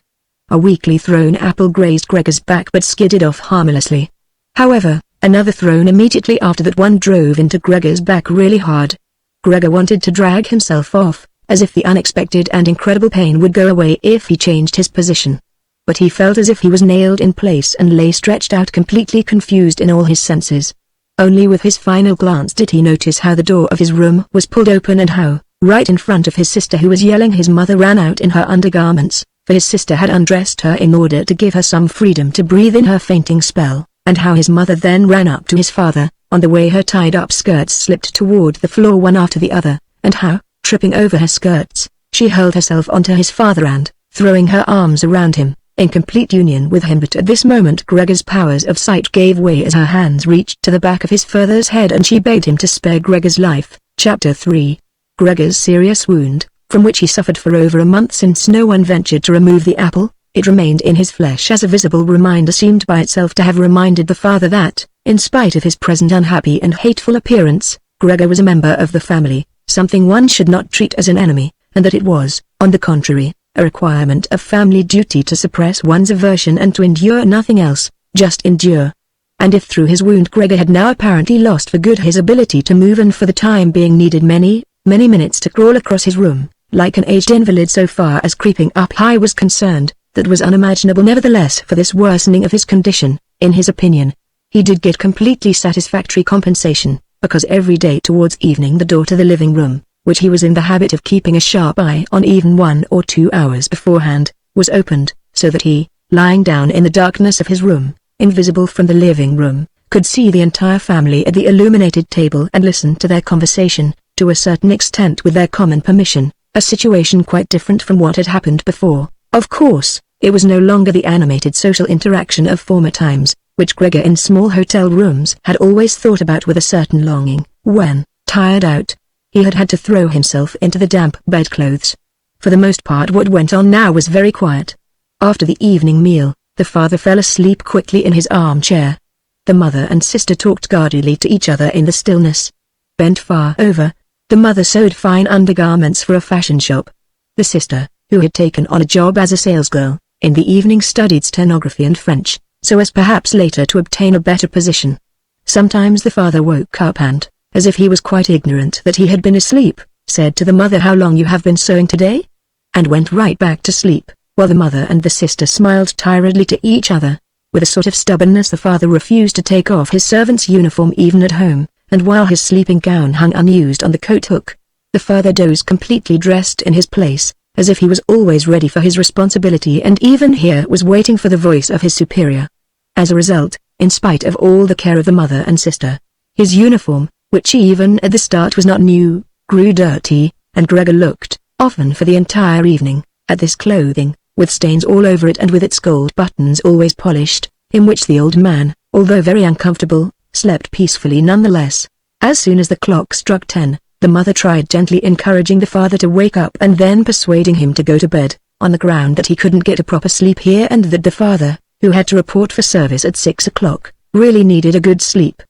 A weakly thrown apple grazed Gregor's back but skidded off harmlessly. However, another thrown immediately after that one drove into Gregor's back really hard. Gregor wanted to drag himself off, as if the unexpected and incredible pain would go away if he changed his position. But he felt as if he was nailed in place and lay stretched out completely confused in all his senses. Only with his final glance did he notice how the door of his room was pulled open and how, right in front of his sister who was yelling, his mother ran out in her undergarments, for his sister had undressed her in order to give her some freedom to breathe in her fainting spell, and how his mother then ran up to his father, on the way her tied-up skirts slipped toward the floor one after the other, and how, tripping over her skirts, she hurled herself onto his father and, throwing her arms around him, in complete union with him. But at this moment Gregor's powers of sight gave way as her hands reached to the back of his father's head and she begged him to spare Gregor's life. Chapter 3. Gregor's serious wound, from which he suffered for over a month since no one ventured to remove the apple. It remained in his flesh as a visible reminder, seemed by itself to have reminded the father that, in spite of his present unhappy and hateful appearance, Gregor was a member of the family, something one should not treat as an enemy, and that it was, on the contrary, a requirement of family duty to suppress one's aversion and to endure nothing else, just endure. And if through his wound Gregor had now apparently lost for good his ability to move and for the time being needed many minutes to crawl across his room, like an aged invalid so far as creeping up high was concerned, that was unimaginable. Nevertheless, for this worsening of his condition, in his opinion, he did get completely satisfactory compensation, because every day towards evening the door to the living room, which he was in the habit of keeping a sharp eye on even 1 or 2 hours beforehand, was opened, so that he, lying down in the darkness of his room, invisible from the living room, could see the entire family at the illuminated table and listen to their conversation, to a certain extent with their common permission, a situation quite different from what had happened before. Of course, it was no longer the animated social interaction of former times, which Gregor in small hotel rooms had always thought about with a certain longing, when, tired out, he had had to throw himself into the damp bedclothes. For the most part what went on now was very quiet. After the evening meal, the father fell asleep quickly in his armchair. The mother and sister talked guardedly to each other in the stillness. Bent far over, the mother sewed fine undergarments for a fashion shop. The sister, who had taken on a job as a salesgirl, in the evening studied stenography and French, so as perhaps later to obtain a better position. Sometimes the father woke up and, as if he was quite ignorant that he had been asleep, said to the mother, "How long you have been sewing today?" and went right back to sleep, while the mother and the sister smiled tiredly to each other. With a sort of stubbornness the father refused to take off his servant's uniform even at home, and while his sleeping gown hung unused on the coat hook, the father dozed completely dressed in his place, as if he was always ready for his responsibility and even here was waiting for the voice of his superior. As a result, in spite of all the care of the mother and sister, his uniform, which even at the start was not new, grew dirty, and Gregor looked, often for the entire evening, at this clothing, with stains all over it and with its gold buttons always polished, in which the old man, although very uncomfortable, slept peacefully nonetheless. As soon as the clock struck 10, the mother tried gently encouraging the father to wake up and then persuading him to go to bed, on the ground that he couldn't get a proper sleep here and that the father, who had to report for service at 6 o'clock, really needed a good sleep.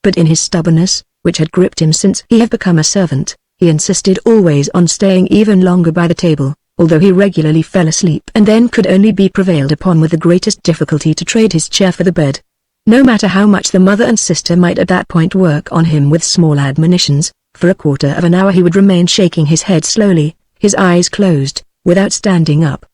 But in his stubbornness, which had gripped him since he had become a servant, he insisted always on staying even longer by the table, although he regularly fell asleep and then could only be prevailed upon with the greatest difficulty to trade his chair for the bed. No matter how much the mother and sister might at that point work on him with small admonitions, for a quarter of an hour he would remain shaking his head slowly, his eyes closed, without standing up.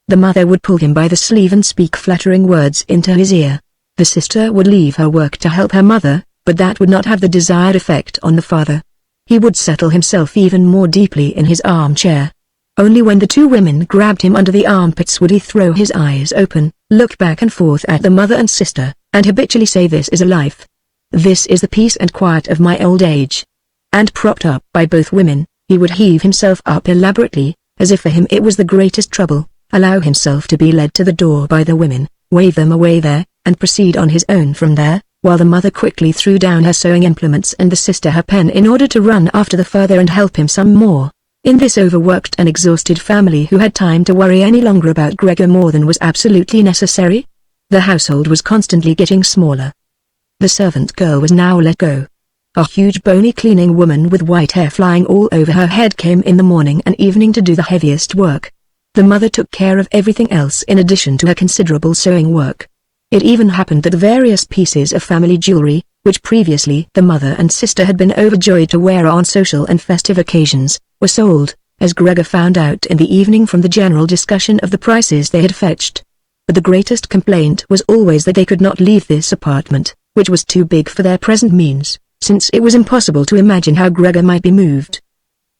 The mother would pull him by the sleeve and speak flattering words into his ear. The sister would leave her work to help her mother, but that would not have the desired effect on the father. He would settle himself even more deeply in his armchair. Only when the two women grabbed him under the armpits would he throw his eyes open, look back and forth at the mother and sister, and habitually say, "This is a life. This is the peace and quiet of my old age." And propped up by both women, he would heave himself up elaborately, as if for him it was the greatest trouble, allow himself to be led to the door by the women, wave them away there, and proceed on his own from there, while the mother quickly threw down her sewing implements and the sister her pen in order to run after the father and help him some more. In this overworked and exhausted family, who had time to worry any longer about Gregor more than was absolutely necessary? The household was constantly getting smaller. The servant girl was now let go. A huge bony cleaning woman with white hair flying all over her head came in the morning and evening to do the heaviest work. The mother took care of everything else in addition to her considerable sewing work. It even happened that the various pieces of family jewelry, which previously the mother and sister had been overjoyed to wear on social and festive occasions, were sold, as Gregor found out in the evening from the general discussion of the prices they had fetched. But the greatest complaint was always that they could not leave this apartment, which was too big for their present means, since it was impossible to imagine how Gregor might be moved.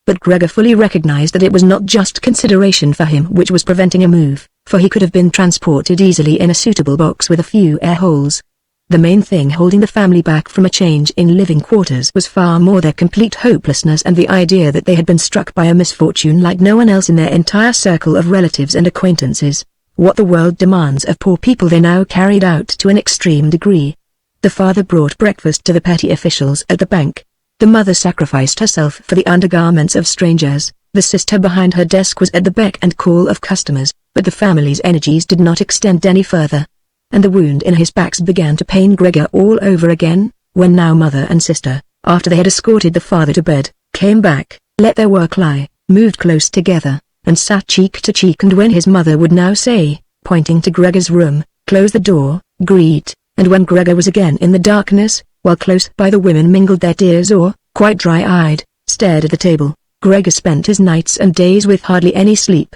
But Gregor fully recognized that it was not just consideration for him which was preventing a move, for he could have been transported easily in a suitable box with a few air holes. The main thing holding the family back from a change in living quarters was far more their complete hopelessness and the idea that they had been struck by a misfortune like no one else in their entire circle of relatives and acquaintances. What the world demands of poor people they now carried out to an extreme degree. The father brought breakfast to the petty officials at the bank. The mother sacrificed herself for the undergarments of strangers. The sister behind her desk was at the beck and call of customers, but the family's energies did not extend any further. And the wound in his back began to pain Gregor all over again, when now mother and sister, after they had escorted the father to bed, came back, let their work lie, moved close together, and sat cheek to cheek. And when his mother would now say, pointing to Gregor's room, close the door, greet, and when Gregor was again in the darkness, while close by the women mingled their tears or, quite dry-eyed, stared at the table, Gregor spent his nights and days with hardly any sleep.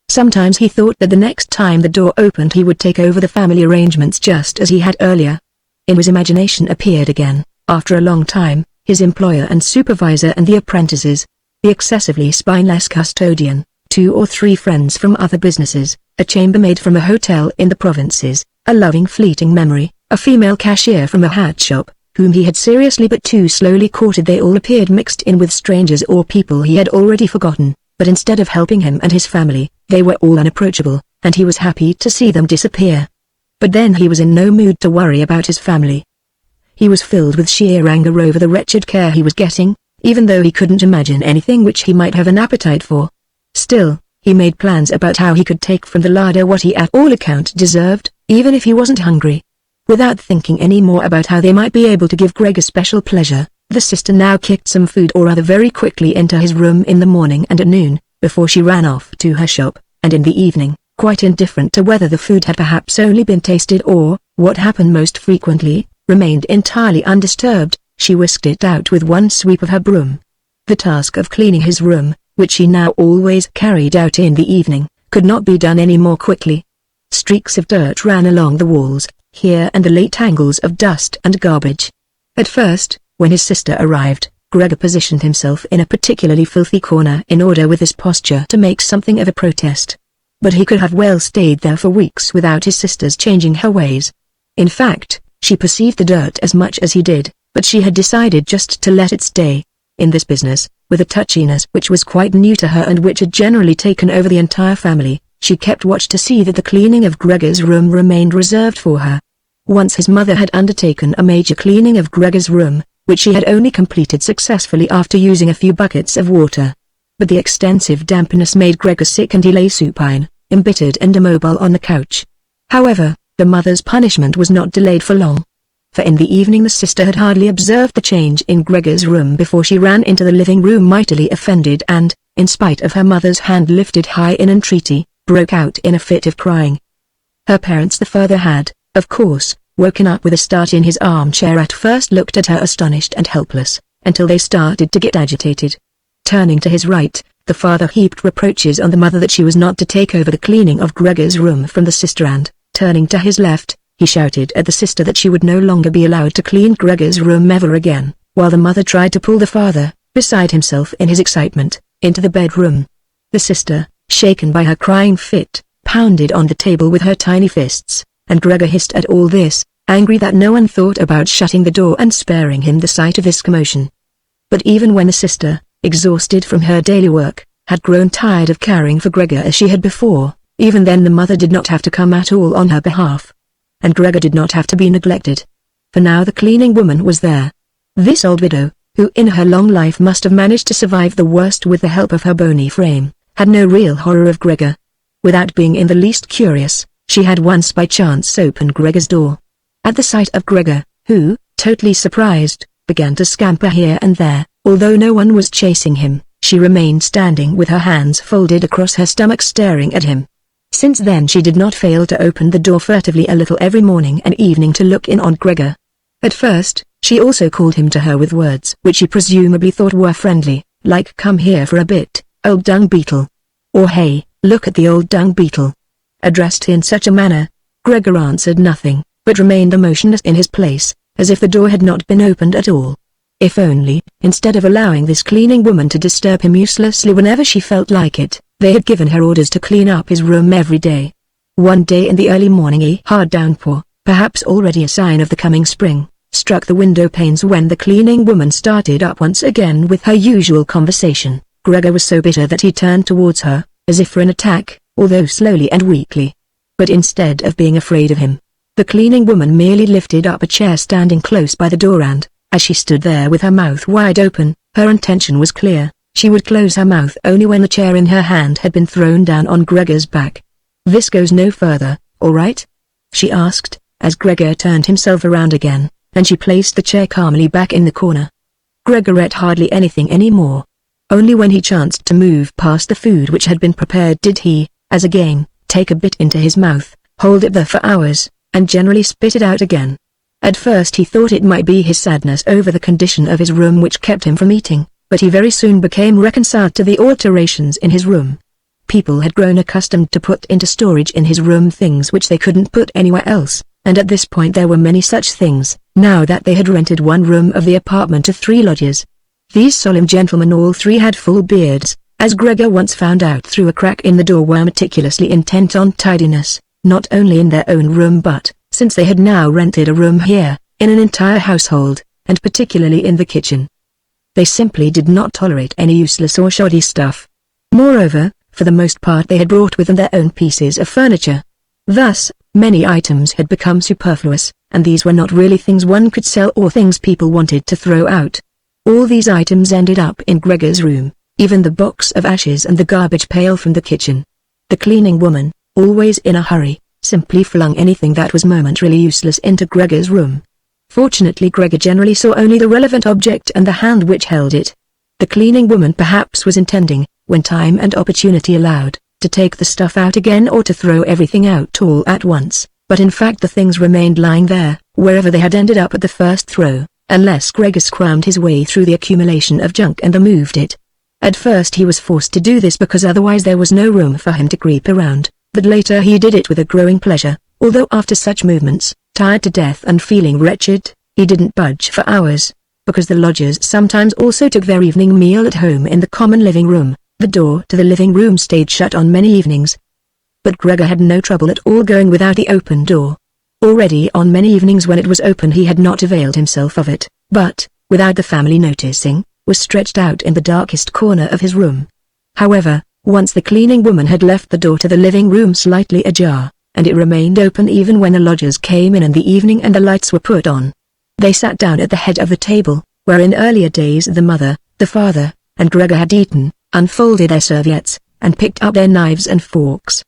Sometimes he thought that the next time the door opened he would take over the family arrangements just as he had earlier. In his imagination appeared again, after a long time, his employer and supervisor and the apprentices, the excessively spineless custodian, 2 or 3 friends from other businesses, a chambermaid from a hotel in the provinces, a loving fleeting memory, a female cashier from a hat shop, whom he had seriously but too slowly courted. They all appeared mixed in with strangers or people he had already forgotten, but instead of helping him and his family, they were all unapproachable, and he was happy to see them disappear. But then he was in no mood to worry about his family. He was filled with sheer anger over the wretched care he was getting, even though he couldn't imagine anything which he might have an appetite for. Still, he made plans about how he could take from the larder what he at all account deserved, even if he wasn't hungry. Without thinking any more about how they might be able to give Gregor special pleasure, the sister now kicked some food or other very quickly into his room in the morning and at noon, before she ran off to her shop, and in the evening, quite indifferent to whether the food had perhaps only been tasted or, what happened most frequently, remained entirely undisturbed, she whisked it out with one sweep of her broom. The task of cleaning his room, which she now always carried out in the evening, could not be done any more quickly. Streaks of dirt ran along the walls, here and the late tangles of dust and garbage. At first, when his sister arrived, Gregor positioned himself in a particularly filthy corner in order with his posture to make something of a protest. But he could have well stayed there for weeks without his sister's changing her ways. In fact, she perceived the dirt as much as he did, but she had decided just to let it stay. In this business, with a touchiness which was quite new to her and which had generally taken over the entire family, she kept watch to see that the cleaning of Gregor's room remained reserved for her. Once his mother had undertaken a major cleaning of Gregor's room, which she had only completed successfully after using a few buckets of water. But the extensive dampness made Gregor sick and he lay supine, embittered and immobile on the couch. However, the mother's punishment was not delayed for long. For in the evening the sister had hardly observed the change in Gregor's room before she ran into the living room mightily offended and, in spite of her mother's hand lifted high in entreaty, broke out in a fit of crying. Her parents the father had, of course, woken up with a start in his armchair, at first looked at her astonished and helpless, until they started to get agitated. Turning to his right, the father heaped reproaches on the mother that she was not to take over the cleaning of Gregor's room from the sister and, turning to his left, he shouted at the sister that she would no longer be allowed to clean Gregor's room ever again, while the mother tried to pull the father, beside himself in his excitement, into the bedroom. The sister, shaken by her crying fit, pounded on the table with her tiny fists, and Gregor hissed at all this, angry that no one thought about shutting the door and sparing him the sight of this commotion. But even when the sister, exhausted from her daily work, had grown tired of caring for Gregor as she had before, even then the mother did not have to come at all on her behalf. And Gregor did not have to be neglected. For now the cleaning woman was there. This old widow, who in her long life must have managed to survive the worst with the help of her bony frame, had no real horror of Gregor. Without being in the least curious, she had once by chance opened Gregor's door. At the sight of Gregor, who, totally surprised, began to scamper here and there, although no one was chasing him, she remained standing with her hands folded across her stomach staring at him. Since then she did not fail to open the door furtively a little every morning and evening to look in on Gregor. At first, she also called him to her with words which she presumably thought were friendly, like "Come here for a bit, old dung beetle," or "Hey, look at the old dung beetle." Addressed in such a manner, Gregor answered nothing, but remained motionless in his place, as if the door had not been opened at all. If only, instead of allowing this cleaning woman to disturb him uselessly whenever she felt like it, they had given her orders to clean up his room every day. One day in the early morning a hard downpour, perhaps already a sign of the coming spring, struck the window panes when the cleaning woman started up once again with her usual conversation. Gregor was so bitter that he turned towards her, as if for an attack, although slowly and weakly. But instead of being afraid of him, the cleaning woman merely lifted up a chair standing close by the door and, as she stood there with her mouth wide open, her intention was clear. She would close her mouth only when the chair in her hand had been thrown down on Gregor's back. "This goes no further, all right?" she asked, as Gregor turned himself around again, and she placed the chair calmly back in the corner. Gregor ate hardly anything anymore. Only when he chanced to move past the food which had been prepared did he, as a game, take a bit into his mouth, hold it there for hours, and generally spit it out again. At first he thought it might be his sadness over the condition of his room which kept him from eating, but he very soon became reconciled to the alterations in his room. People had grown accustomed to put into storage in his room things which they couldn't put anywhere else, and at this point there were many such things, now that they had rented one room of the apartment to 3 lodgers. These solemn gentlemen, all 3 had full beards, as Gregor once found out through a crack in the door, were meticulously intent on tidiness, not only in their own room but, since they had now rented a room here, in an entire household, and particularly in the kitchen. They simply did not tolerate any useless or shoddy stuff. Moreover, for the most part they had brought with them their own pieces of furniture. Thus, many items had become superfluous, and these were not really things one could sell or things people wanted to throw out. All these items ended up in Gregor's room, even the box of ashes and the garbage pail from the kitchen. The cleaning woman, always in a hurry, simply flung anything that was momentarily useless into Gregor's room. Fortunately Gregor generally saw only the relevant object and the hand which held it. The cleaning woman perhaps was intending, when time and opportunity allowed, to take the stuff out again or to throw everything out all at once, but in fact the things remained lying there, wherever they had ended up at the first throw, unless Gregor squirmed his way through the accumulation of junk and removed it. At first he was forced to do this because otherwise there was no room for him to creep around, but later he did it with a growing pleasure, although after such movements, tired to death and feeling wretched, he didn't budge for hours, because the lodgers sometimes also took their evening meal at home in the common living room. The door to the living room stayed shut on many evenings. But Gregor had no trouble at all going without the open door. Already on many evenings when it was open he had not availed himself of it, but, without the family noticing, was stretched out in the darkest corner of his room. However, once the cleaning woman had left the door to the living room slightly ajar, and it remained open even when the lodgers came in the evening and the lights were put on. They sat down at the head of the table, where in earlier days the mother, the father, and Gregor had eaten, unfolded their serviettes, and picked up their knives and forks.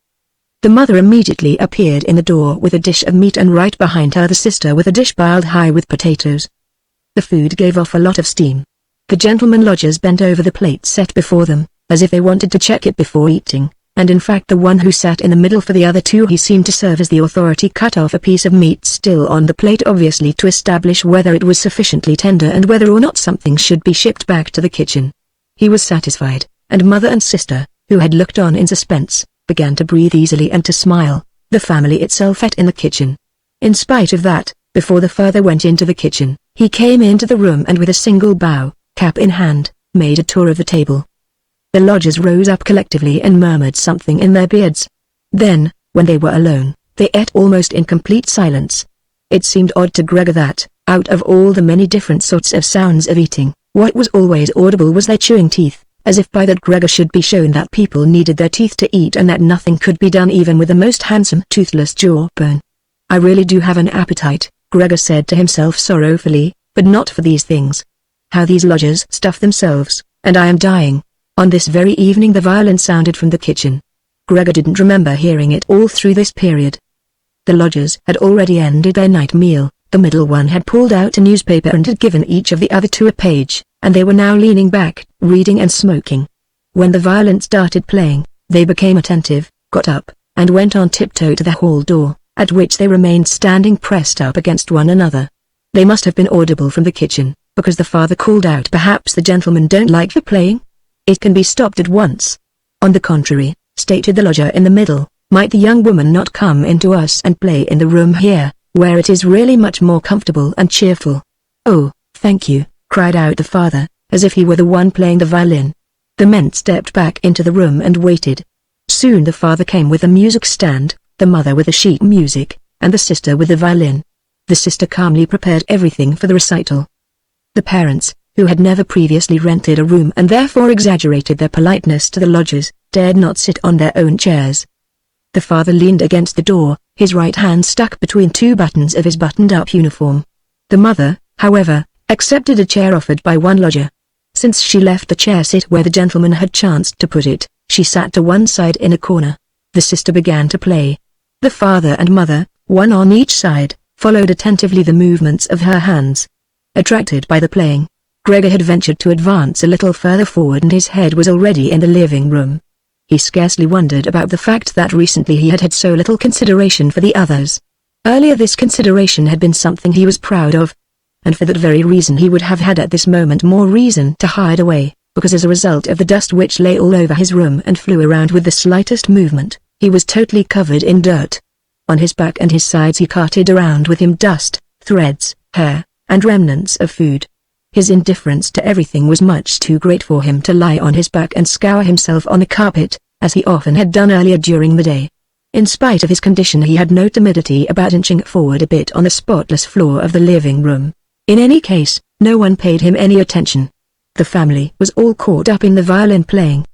The mother immediately appeared in the door with a dish of meat, and right behind her the sister with a dish piled high with potatoes. The food gave off a lot of steam. The gentlemen lodgers bent over the plate set before them, as if they wanted to check it before eating, and in fact the one who sat in the middle for the other 2 he seemed to serve as the authority, cut off a piece of meat still on the plate obviously to establish whether it was sufficiently tender and whether or not something should be shipped back to the kitchen. He was satisfied, and mother and sister, who had looked on in suspense, began to breathe easily and to smile. The family itself ate in the kitchen. In spite of that, before the father went into the kitchen, he came into the room and with a single bow, cap in hand, made a tour of the table. The lodgers rose up collectively and murmured something in their beards. Then, when they were alone, they ate almost in complete silence. It seemed odd to Gregor that, out of all the many different sorts of sounds of eating, what was always audible was their chewing teeth, as if by that Gregor should be shown that people needed their teeth to eat and that nothing could be done even with the most handsome toothless jawbone. "I really do have an appetite," Gregor said to himself sorrowfully, "but not for these things. How these lodgers stuff themselves, and I am dying. On this very evening the violin sounded from the kitchen. Gregor didn't remember hearing it all through this period. The lodgers had already ended their night meal. The middle one had pulled out a newspaper and had given each of the other two a page, and they were now leaning back, reading and smoking. When the violin started playing, they became attentive, got up, and went on tiptoe to the hall door, at which they remained standing pressed up against one another. They must have been audible from the kitchen, because the father called out, "Perhaps the gentlemen don't like the playing? It can be stopped at once." "On the contrary," stated the lodger in the middle, "might the young woman not come in to us and play in the room here, where it is really much more comfortable and cheerful?" "Oh, thank you," cried out the father, as if he were the one playing the violin. The men stepped back into the room and waited. Soon the father came with a music stand, the mother with the sheet music, and the sister with the violin. The sister calmly prepared everything for the recital. The parents, who had never previously rented a room and therefore exaggerated their politeness to the lodgers, dared not sit on their own chairs. The father leaned against the door, his right hand stuck between two buttons of his buttoned-up uniform. The mother, however, accepted a chair offered by one lodger. Since she left the chair sit where the gentleman had chanced to put it, she sat to one side in a corner. The sister began to play. The father and mother, one on each side, followed attentively the movements of her hands. Attracted by the playing, Gregor had ventured to advance a little further forward and his head was already in the living room. He scarcely wondered about the fact that recently he had had so little consideration for the others. Earlier this consideration had been something he was proud of. And for that very reason he would have had at this moment more reason to hide away, because as a result of the dust which lay all over his room and flew around with the slightest movement, he was totally covered in dirt. On his back and his sides he carted around with him dust, threads, hair, and remnants of food. His indifference to everything was much too great for him to lie on his back and scour himself on a carpet, as he often had done earlier during the day. In spite of his condition he had no timidity about inching forward a bit on the spotless floor of the living room. In any case, no one paid him any attention. The family was all caught up in the violin playing.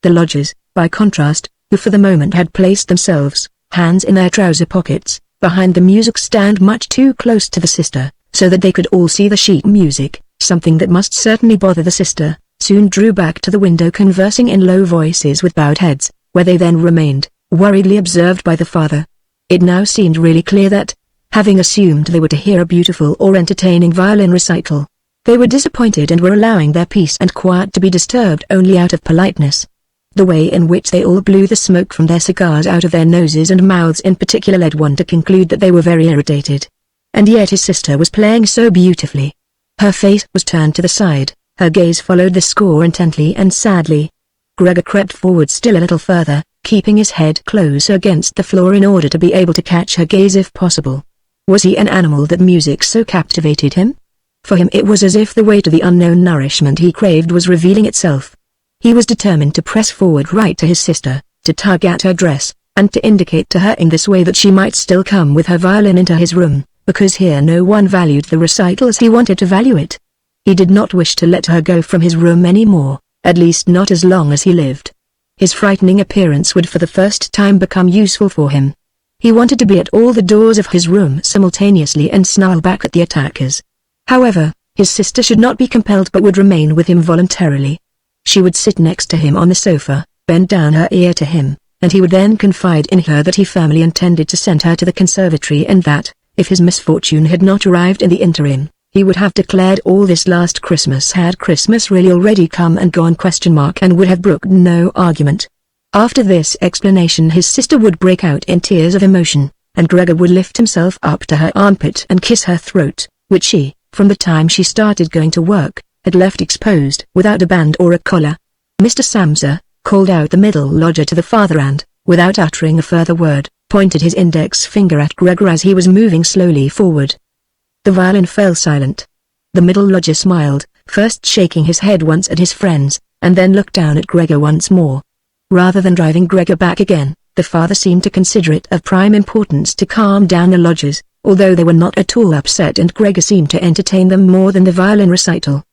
The lodgers, by contrast, who for the moment had placed themselves, hands in their trouser pockets, behind the music stand much too close to the sister, so that they could all see the sheet music, something that must certainly bother the sister, soon drew back to the window conversing in low voices with bowed heads, where they then remained, worriedly observed by the father. It now seemed really clear that, having assumed they were to hear a beautiful or entertaining violin recital, they were disappointed and were allowing their peace and quiet to be disturbed only out of politeness. The way in which they all blew the smoke from their cigars out of their noses and mouths in particular led one to conclude that they were very irritated. And yet his sister was playing so beautifully. Her face was turned to the side, her gaze followed the score intently and sadly. Gregor crept forward still a little further, keeping his head close against the floor in order to be able to catch her gaze if possible. Was he an animal that music so captivated him? For him it was as if the way to the unknown nourishment he craved was revealing itself. He was determined to press forward right to his sister, to tug at her dress, and to indicate to her in this way that she might still come with her violin into his room, because here no one valued the recital as he wanted to value it. He did not wish to let her go from his room any more, at least not as long as he lived. His frightening appearance would for the first time become useful for him. He wanted to be at all the doors of his room simultaneously and snarl back at the attackers. However, his sister should not be compelled but would remain with him voluntarily. She would sit next to him on the sofa, bend down her ear to him, and he would then confide in her that he firmly intended to send her to the conservatory and that, if his misfortune had not arrived in the interim, he would have declared all this last Christmas had Christmas really already come and gone ? And would have brooked no argument. After this explanation his sister would break out in tears of emotion, and Gregor would lift himself up to her armpit and kiss her throat, which she, from the time she started going to work, had left exposed without a band or a collar. "Mr. Samsa," called out the middle lodger to the father and, without uttering a further word, pointed his index finger at Gregor as he was moving slowly forward. The violin fell silent. The middle lodger smiled, first shaking his head once at his friends, and then looked down at Gregor once more. Rather than driving Gregor back again, the father seemed to consider it of prime importance to calm down the lodgers, although they were not at all upset and Gregor seemed to entertain them more than the violin recital.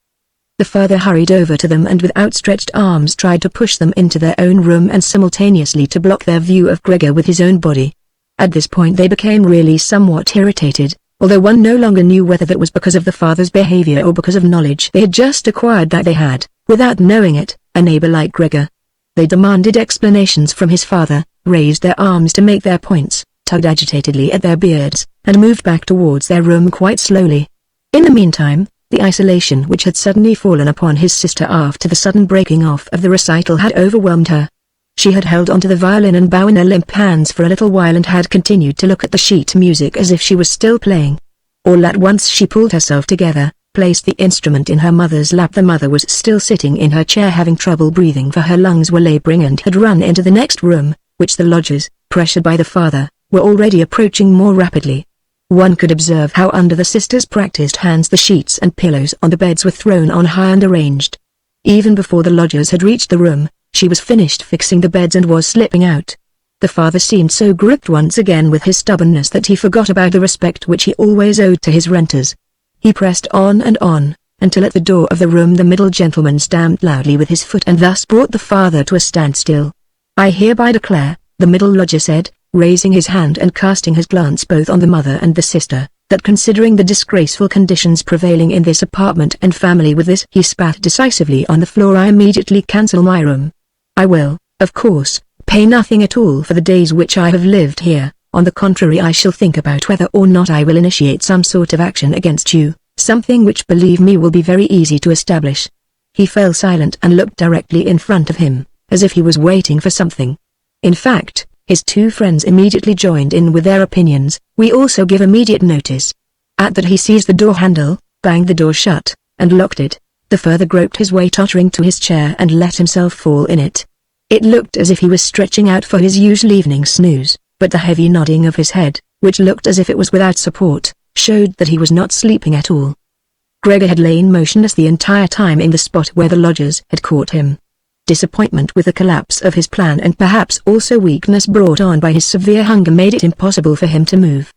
The father hurried over to them and with outstretched arms tried to push them into their own room and simultaneously to block their view of Gregor with his own body. At this point they became really somewhat irritated, although one no longer knew whether that was because of the father's behavior or because of knowledge they had just acquired that they had, without knowing it, a neighbor like Gregor. They demanded explanations from his father, raised their arms to make their points, tugged agitatedly at their beards, and moved back towards their room quite slowly. In the meantime, the isolation which had suddenly fallen upon his sister after the sudden breaking off of the recital had overwhelmed her. She had held onto the violin and bow in her limp hands for a little while and had continued to look at the sheet music as if she was still playing. All at once she pulled herself together, placed the instrument in her mother's lap. The mother was still sitting in her chair having trouble breathing, for her lungs were laboring, and had run into the next room, which the lodgers, pressured by the father, were already approaching more rapidly. One could observe how under the sisters' practiced hands the sheets and pillows on the beds were thrown on high and arranged. Even before the lodgers had reached the room, she was finished fixing the beds and was slipping out. The father seemed so gripped once again with his stubbornness that he forgot about the respect which he always owed to his renters. He pressed on, until at the door of the room the middle gentleman stamped loudly with his foot and thus brought the father to a standstill. "I hereby declare," the middle lodger said, raising his hand and casting his glance both on the mother and the sister, "that considering the disgraceful conditions prevailing in this apartment and family," with this he spat decisively on the floor, "I immediately cancel my room. I will, of course, pay nothing at all for the days which I have lived here. On the contrary, I shall think about whether or not I will initiate some sort of action against you, something which, believe me, will be very easy to establish." He fell silent and looked directly in front of him, as if he was waiting for something. In fact, his two friends immediately joined in with their opinions. "We also give immediate notice." At that he seized the door handle, banged the door shut, and locked it. The further groped his way tottering to his chair and let himself fall in it. It looked as if he was stretching out for his usual evening snooze, but the heavy nodding of his head, which looked as if it was without support, showed that he was not sleeping at all. Gregor had lain motionless the entire time in the spot where the lodgers had caught him. Disappointment with the collapse of his plan and perhaps also weakness brought on by his severe hunger made it impossible for him to move.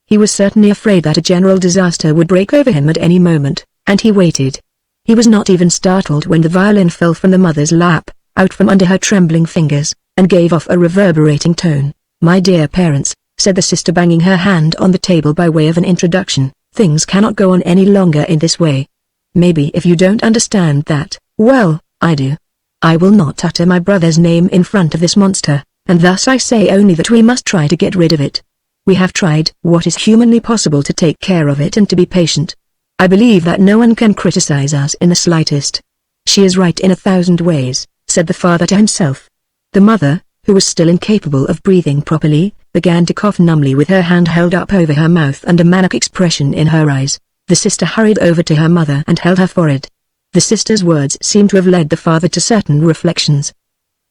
He was certainly afraid that a general disaster would break over him at any moment, and he waited. He was not even startled when the violin fell from the mother's lap, out from under her trembling fingers, and gave off a reverberating tone. "My dear parents," said the sister, banging her hand on the table by way of an introduction, "things cannot go on any longer in this way. Maybe if you don't understand that, well, I do. I will not utter my brother's name in front of this monster, and thus I say only that we must try to get rid of it. We have tried what is humanly possible to take care of it and to be patient. I believe that no one can criticize us in the slightest." "She is right in 1,000 ways," said the father to himself. The mother, who was still incapable of breathing properly, began to cough numbly with her hand held up over her mouth and a manic expression in her eyes. The sister hurried over to her mother and held her forehead. The sister's words seemed to have led the father to certain reflections.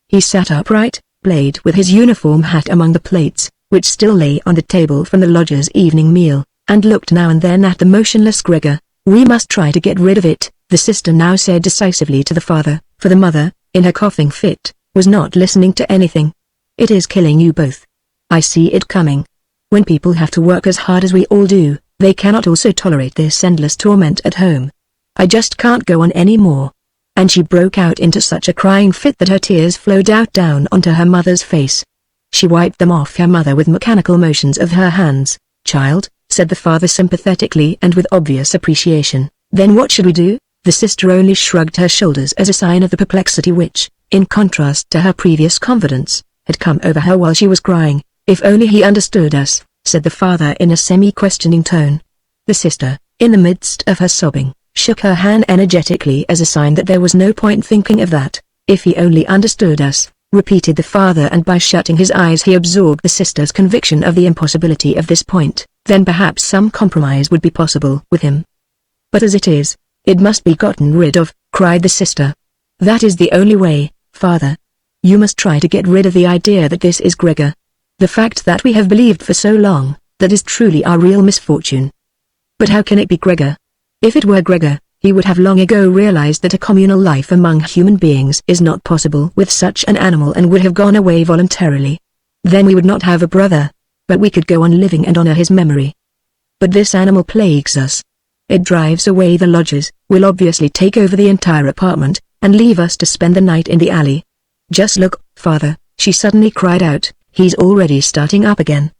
He sat upright, played with his uniform hat among the plates, which still lay on the table from the lodger's evening meal, and looked now and then at the motionless Gregor. "We must try to get rid of it," the sister now said decisively to the father, for the mother, in her coughing fit, was not listening to anything. "It is killing you both. I see it coming. When people have to work as hard as we all do, they cannot also tolerate this endless torment at home. I just can't go on any more." And she broke out into such a crying fit that her tears flowed out down onto her mother's face. She wiped them off her mother with mechanical motions of her hands. "Child," said the father sympathetically and with obvious appreciation, "then what should we do?" The sister only shrugged her shoulders as a sign of the perplexity which, in contrast to her previous confidence, had come over her while she was crying. "If only he understood us," said the father in a semi-questioning tone. The sister, in the midst of her sobbing, shook her hand energetically as a sign that there was no point thinking of that. "If he only understood us," repeated the father, and by shutting his eyes he absorbed the sister's conviction of the impossibility of this point. Then perhaps some compromise would be possible with him. "But as it is, it must be gotten rid of," cried the sister. "That is the only way, father. You must try to get rid of the idea that this is Gregor. The fact that we have believed for so long, that is truly our real misfortune. But how can it be Gregor? If it were Gregor, he would have long ago realized that a communal life among human beings is not possible with such an animal and would have gone away voluntarily. Then we would not have a brother, but we could go on living and honor his memory. But this animal plagues us. It drives away the lodgers, will obviously take over the entire apartment, and leave us to spend the night in the alley. Just look, father," she suddenly cried out, "he's already starting up again.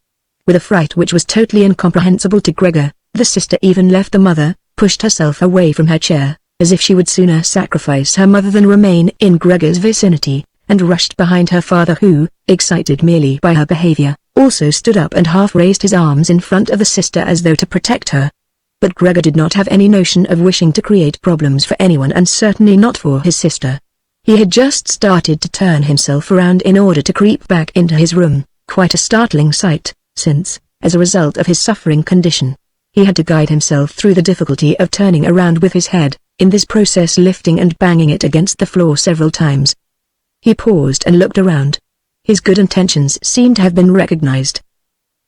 With a fright which was totally incomprehensible to Gregor, the sister even left the mother, pushed herself away from her chair, as if she would sooner sacrifice her mother than remain in Gregor's vicinity, and rushed behind her father who, excited merely by her behavior, also stood up and half raised his arms in front of the sister as though to protect her. But Gregor did not have any notion of wishing to create problems for anyone, and certainly not for his sister. He had just started to turn himself around in order to creep back into his room, quite a startling sight, since, as a result of his suffering condition, he had to guide himself through the difficulty of turning around with his head, in this process lifting and banging it against the floor several times. He paused and looked around. His good intentions seemed to have been recognized.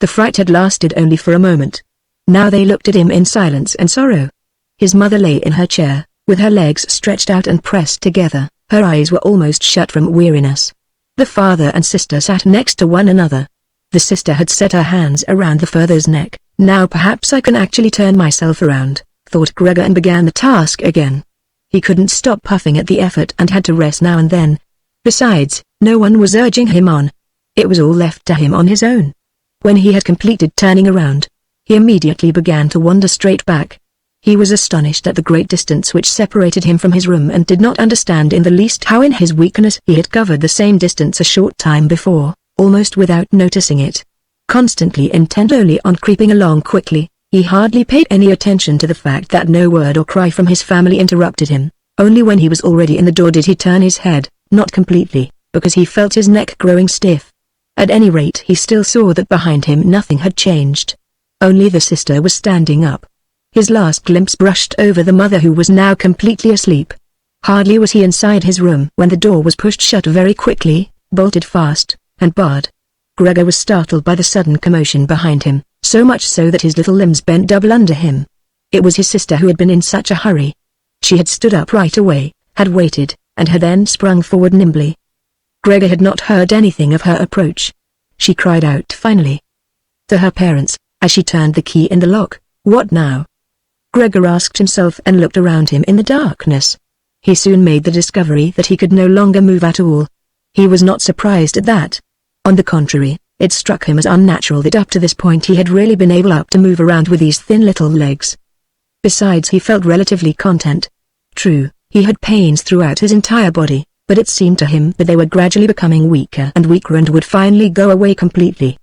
The fright had lasted only for a moment. Now they looked at him in silence and sorrow. His mother lay in her chair, with her legs stretched out and pressed together, her eyes were almost shut from weariness. The father and sister sat next to one another. The sister had set her hands around the father's neck. Now perhaps I can actually turn myself around, thought Gregor, and began the task again. He couldn't stop puffing at the effort and had to rest now and then. Besides, no one was urging him on. It was all left to him on his own. When he had completed turning around, he immediately began to wander straight back. He was astonished at the great distance which separated him from his room and did not understand in the least how in his weakness he had covered the same distance a short time before, almost without noticing it. Constantly intent only on creeping along quickly, he hardly paid any attention to the fact that no word or cry from his family interrupted him. Only when he was already in the door did he turn his head, not completely, because he felt his neck growing stiff. At any rate, he still saw that behind him nothing had changed. Only the sister was standing up. His last glimpse brushed over the mother, who was now completely asleep. Hardly was he inside his room when the door was pushed shut very quickly, bolted fast, and barred. Gregor was startled by the sudden commotion behind him, so much so that his little limbs bent double under him. It was his sister who had been in such a hurry. She had stood up right away, had waited, and had then sprung forward nimbly. Gregor had not heard anything of her approach. She cried out finally to her parents, as she turned the key in the lock, "What now?" Gregor asked himself and looked around him in the darkness. He soon made the discovery that he could no longer move at all. He was not surprised at that. On the contrary, it struck him as unnatural that up to this point he had really been able to move around with these thin little legs. Besides, he felt relatively content. True, he had pains throughout his entire body, but it seemed to him that they were gradually becoming weaker and would finally go away completely.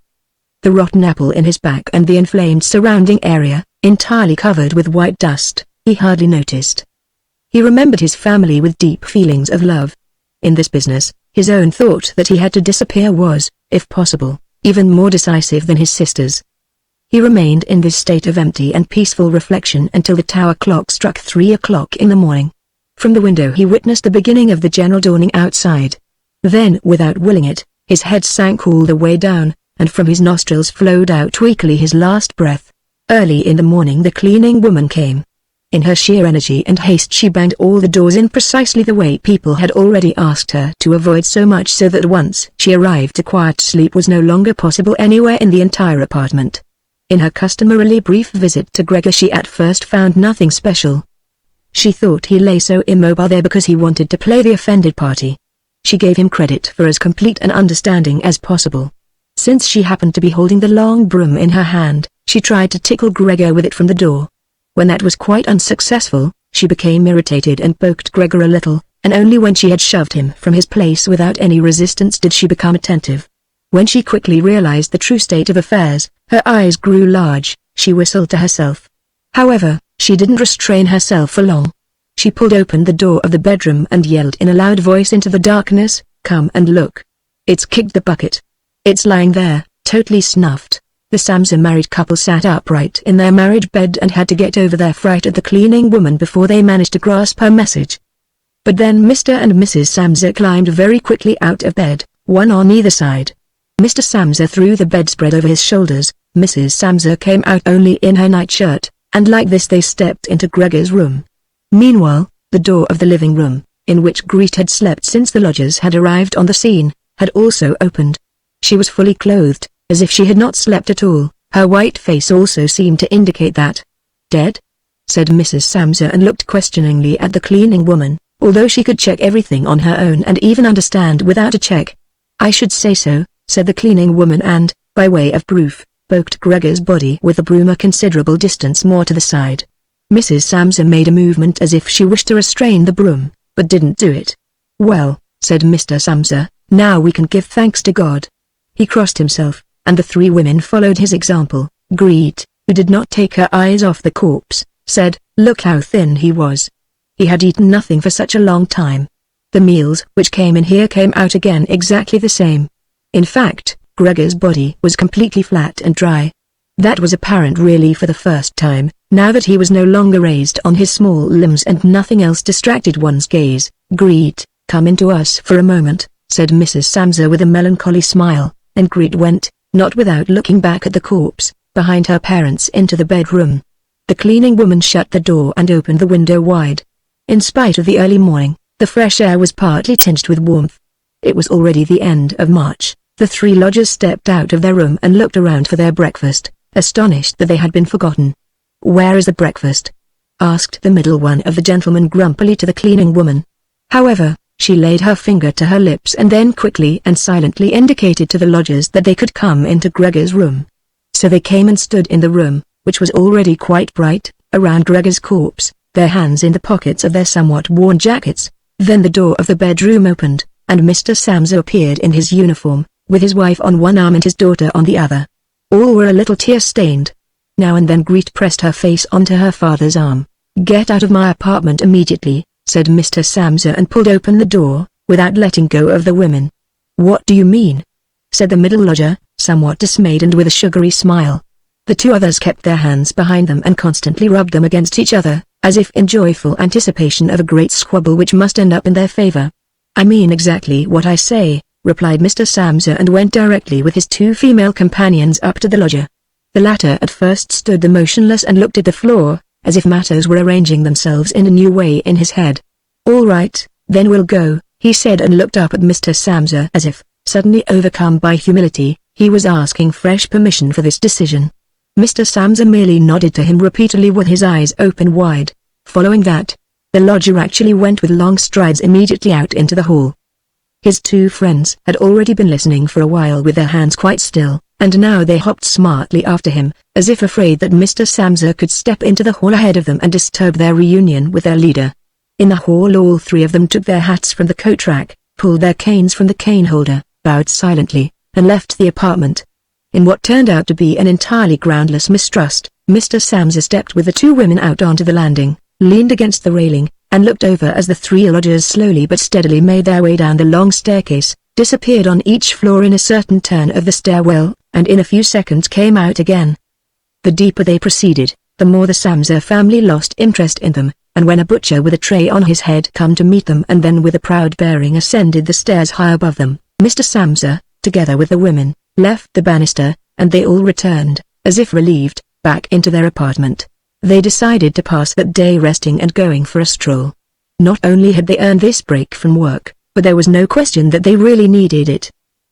The rotten apple in his back and the inflamed surrounding area, entirely covered with white dust, he hardly noticed. He remembered his family with deep feelings of love. In this business, his own thought that he had to disappear was, if possible, even more decisive than his sister's. He remained in this state of empty and peaceful reflection until the tower clock struck 3 o'clock in the morning. From the window he witnessed the beginning of the general dawning outside. Then, without willing it, his head sank all the way down, and from his nostrils flowed out weakly his last breath. Early in the morning the cleaning woman came. In her sheer energy and haste she banged all the doors in precisely the way people had already asked her to avoid, so much so that once she arrived a quiet sleep was no longer possible anywhere in the entire apartment. In her customarily brief visit to Gregor she at first found nothing special. She thought he lay so immobile there because he wanted to play the offended party. She gave him credit for as complete an understanding as possible. Since she happened to be holding the long broom in her hand, she tried to tickle Gregor with it from the door. When that was quite unsuccessful, she became irritated and poked Gregor a little, and only when she had shoved him from his place without any resistance did she become attentive. When she quickly realized the true state of affairs, her eyes grew large. She whistled to herself. However, she didn't restrain herself for long. She pulled open the door of the bedroom and yelled in a loud voice into the darkness, "Come and look. It's kicked the bucket. It's lying there, totally snuffed." The Samsa married couple sat upright in their marriage bed and had to get over their fright at the cleaning woman before they managed to grasp her message. But then Mr. and Mrs. Samsa climbed very quickly out of bed, one on either side. Mr. Samsa threw the bedspread over his shoulders, Mrs. Samsa came out only in her nightshirt, and like this they stepped into Gregor's room. Meanwhile, the door of the living room, in which Greet had slept since the lodgers had arrived on the scene, had also opened. She was fully clothed, as if she had not slept at all. Her white face also seemed to indicate that. "Dead?" said Mrs. Samsa and looked questioningly at the cleaning woman, although she could check everything on her own and even understand without a check. "I should say so," said the cleaning woman, and, by way of proof, poked Gregor's body with the broom a considerable distance more to the side. Mrs. Samsa made a movement as if she wished to restrain the broom, but didn't do it. "Well," said Mr. Samsa, "now we can give thanks to God." He crossed himself, and the three women followed his example. Greet, who did not take her eyes off the corpse, said, "Look how thin he was. He had eaten nothing for such a long time. The meals which came in here came out again exactly the same. In fact, Gregor's body was completely flat and dry. That was apparent really for the first time, now that he was no longer raised on his small limbs and nothing else distracted one's gaze. Greet, come into us for a moment," said Mrs. Samsa with a melancholy smile, and Greet went, not without looking back at the corpse, behind her parents into the bedroom. The cleaning woman shut the door and opened the window wide. In spite of the early morning, the fresh air was partly tinged with warmth. It was already the end of March. The three lodgers stepped out of their room and looked around for their breakfast, astonished that they had been forgotten. "Where is the breakfast?" asked the middle one of the gentlemen grumpily to the cleaning woman. However, she laid her finger to her lips and then quickly and silently indicated to the lodgers that they could come into Gregor's room. So they came and stood in the room, which was already quite bright, around Gregor's corpse, their hands in the pockets of their somewhat worn jackets. Then the door of the bedroom opened, and Mr. Samsa appeared in his uniform, with his wife on one arm and his daughter on the other. All were a little tear-stained. Now and then Greet pressed her face onto her father's arm. "Get out of my apartment immediately," said Mr. Samsa and pulled open the door, without letting go of the women. "What do you mean?" said the middle lodger, somewhat dismayed and with a sugary smile. The two others kept their hands behind them and constantly rubbed them against each other, as if in joyful anticipation of a great squabble which must end up in their favor. "I mean exactly what I say," replied Mr. Samsa and went directly with his two female companions up to the lodger. The latter at first stood there motionless and looked at the floor, as if matters were arranging themselves in a new way in his head. "All right, then we'll go," he said and looked up at Mr. Samsa as if, suddenly overcome by humility, he was asking fresh permission for this decision. Mr. Samsa merely nodded to him repeatedly with his eyes open wide. Following that, the lodger actually went with long strides immediately out into the hall. His two friends had already been listening for a while with their hands quite still, and now they hopped smartly after him, as if afraid that Mr. Samsa could step into the hall ahead of them and disturb their reunion with their leader. In the hall all three of them took their hats from the coat rack, pulled their canes from the cane holder, bowed silently, and left the apartment. In what turned out to be an entirely groundless mistrust, Mr. Samsa stepped with the two women out onto the landing, leaned against the railing, and looked over as the three lodgers slowly but steadily made their way down the long staircase, disappeared on each floor in a certain turn of the stairwell, and in a few seconds came out again. The deeper they proceeded, the more the Samsa family lost interest in them, and when a butcher with a tray on his head come to meet them and then with a proud bearing ascended the stairs high above them, Mr. Samsa, together with the women, left the banister, and they all returned, as if relieved, back into their apartment. They decided to pass that day resting and going for a stroll. Not only had they earned this break from work, but there was no question that they really needed it.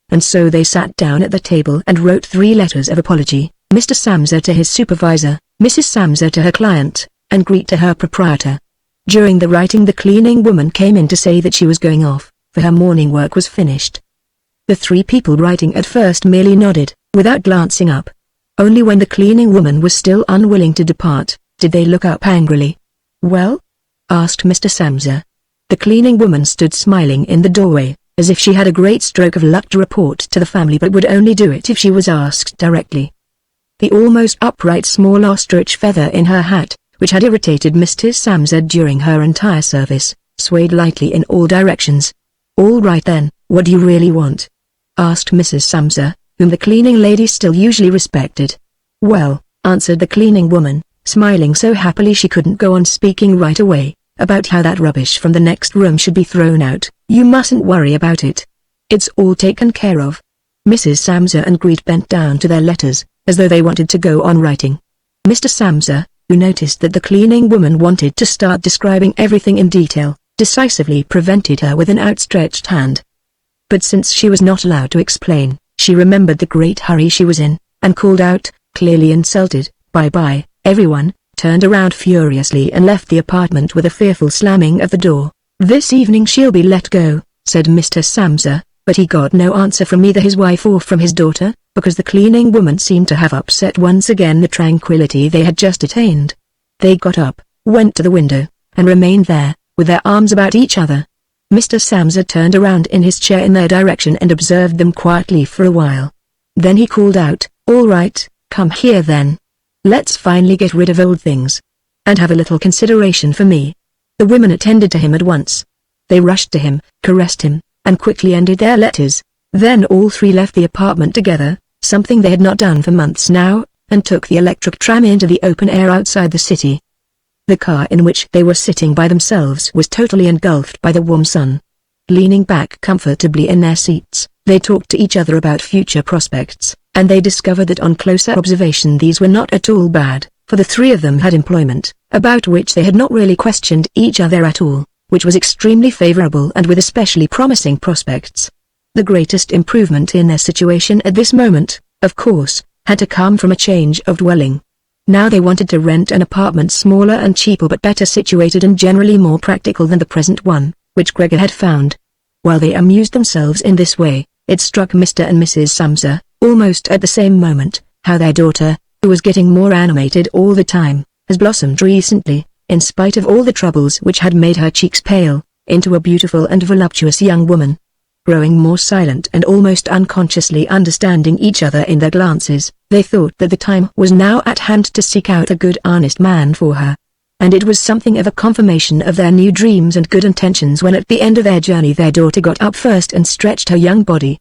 And so they sat down at the table and wrote 3 letters of apology, Mr. Samsa to his supervisor, Mrs. Samsa to her client, and Greet to her proprietor. During the writing the cleaning woman came in to say that she was going off, for her morning work was finished. The 3 people writing at first merely nodded, without glancing up. Only when the cleaning woman was still unwilling to depart, did they look up angrily. "Well?" asked Mr. Samsa. The cleaning woman stood smiling in the doorway, as if she had a great stroke of luck to report to the family but would only do it if she was asked directly. The almost upright small ostrich feather in her hat, which had irritated Mrs. Samsa during her entire service, swayed lightly in all directions. "All right then, what do you really want?" asked Mrs. Samsa, whom the cleaning lady still usually respected. "Well," answered the cleaning woman, smiling so happily she couldn't go on speaking right away, "about how that rubbish from the next room should be thrown out. You mustn't worry about it. It's all taken care of." Mrs. Samsa and Greet bent down to their letters, as though they wanted to go on writing. Mr. Samsa, who noticed that the cleaning woman wanted to start describing everything in detail, decisively prevented her with an outstretched hand. But since she was not allowed to explain, she remembered the great hurry she was in, and called out, clearly insulted, "Bye-bye, everyone," turned around furiously and left the apartment with a fearful slamming of the door. "This evening she'll be let go," said Mr. Samsa, but he got no answer from either his wife or from his daughter, because the cleaning woman seemed to have upset once again the tranquility they had just attained. They got up, went to the window, and remained there, with their arms about each other. Mr. Samsa turned around in his chair in their direction and observed them quietly for a while. Then he called out, "All right, come here then. Let's finally get rid of old things. And have a little consideration for me." The women attended to him at once. They rushed to him, caressed him, and quickly ended their letters. Then all three left the apartment together, something they had not done for months now, and took the electric tram into the open air outside the city. The car in which they were sitting by themselves was totally engulfed by the warm sun. Leaning back comfortably in their seats, they talked to each other about future prospects, and they discovered that on closer observation these were not at all bad, for the three of them had employment, about which they had not really questioned each other at all, which was extremely favorable and with especially promising prospects. The greatest improvement in their situation at this moment, of course, had to come from a change of dwelling. Now they wanted to rent an apartment smaller and cheaper but better situated and generally more practical than the present one, which Gregor had found. While they amused themselves in this way, it struck Mr. and Mrs. Samsa, almost at the same moment, how their daughter, who was getting more animated all the time, has blossomed recently, in spite of all the troubles which had made her cheeks pale, into a beautiful and voluptuous young woman. Growing more silent and almost unconsciously understanding each other in their glances, they thought that the time was now at hand to seek out a good honest man for her. And it was something of a confirmation of their new dreams and good intentions when at the end of their journey their daughter got up first and stretched her young body,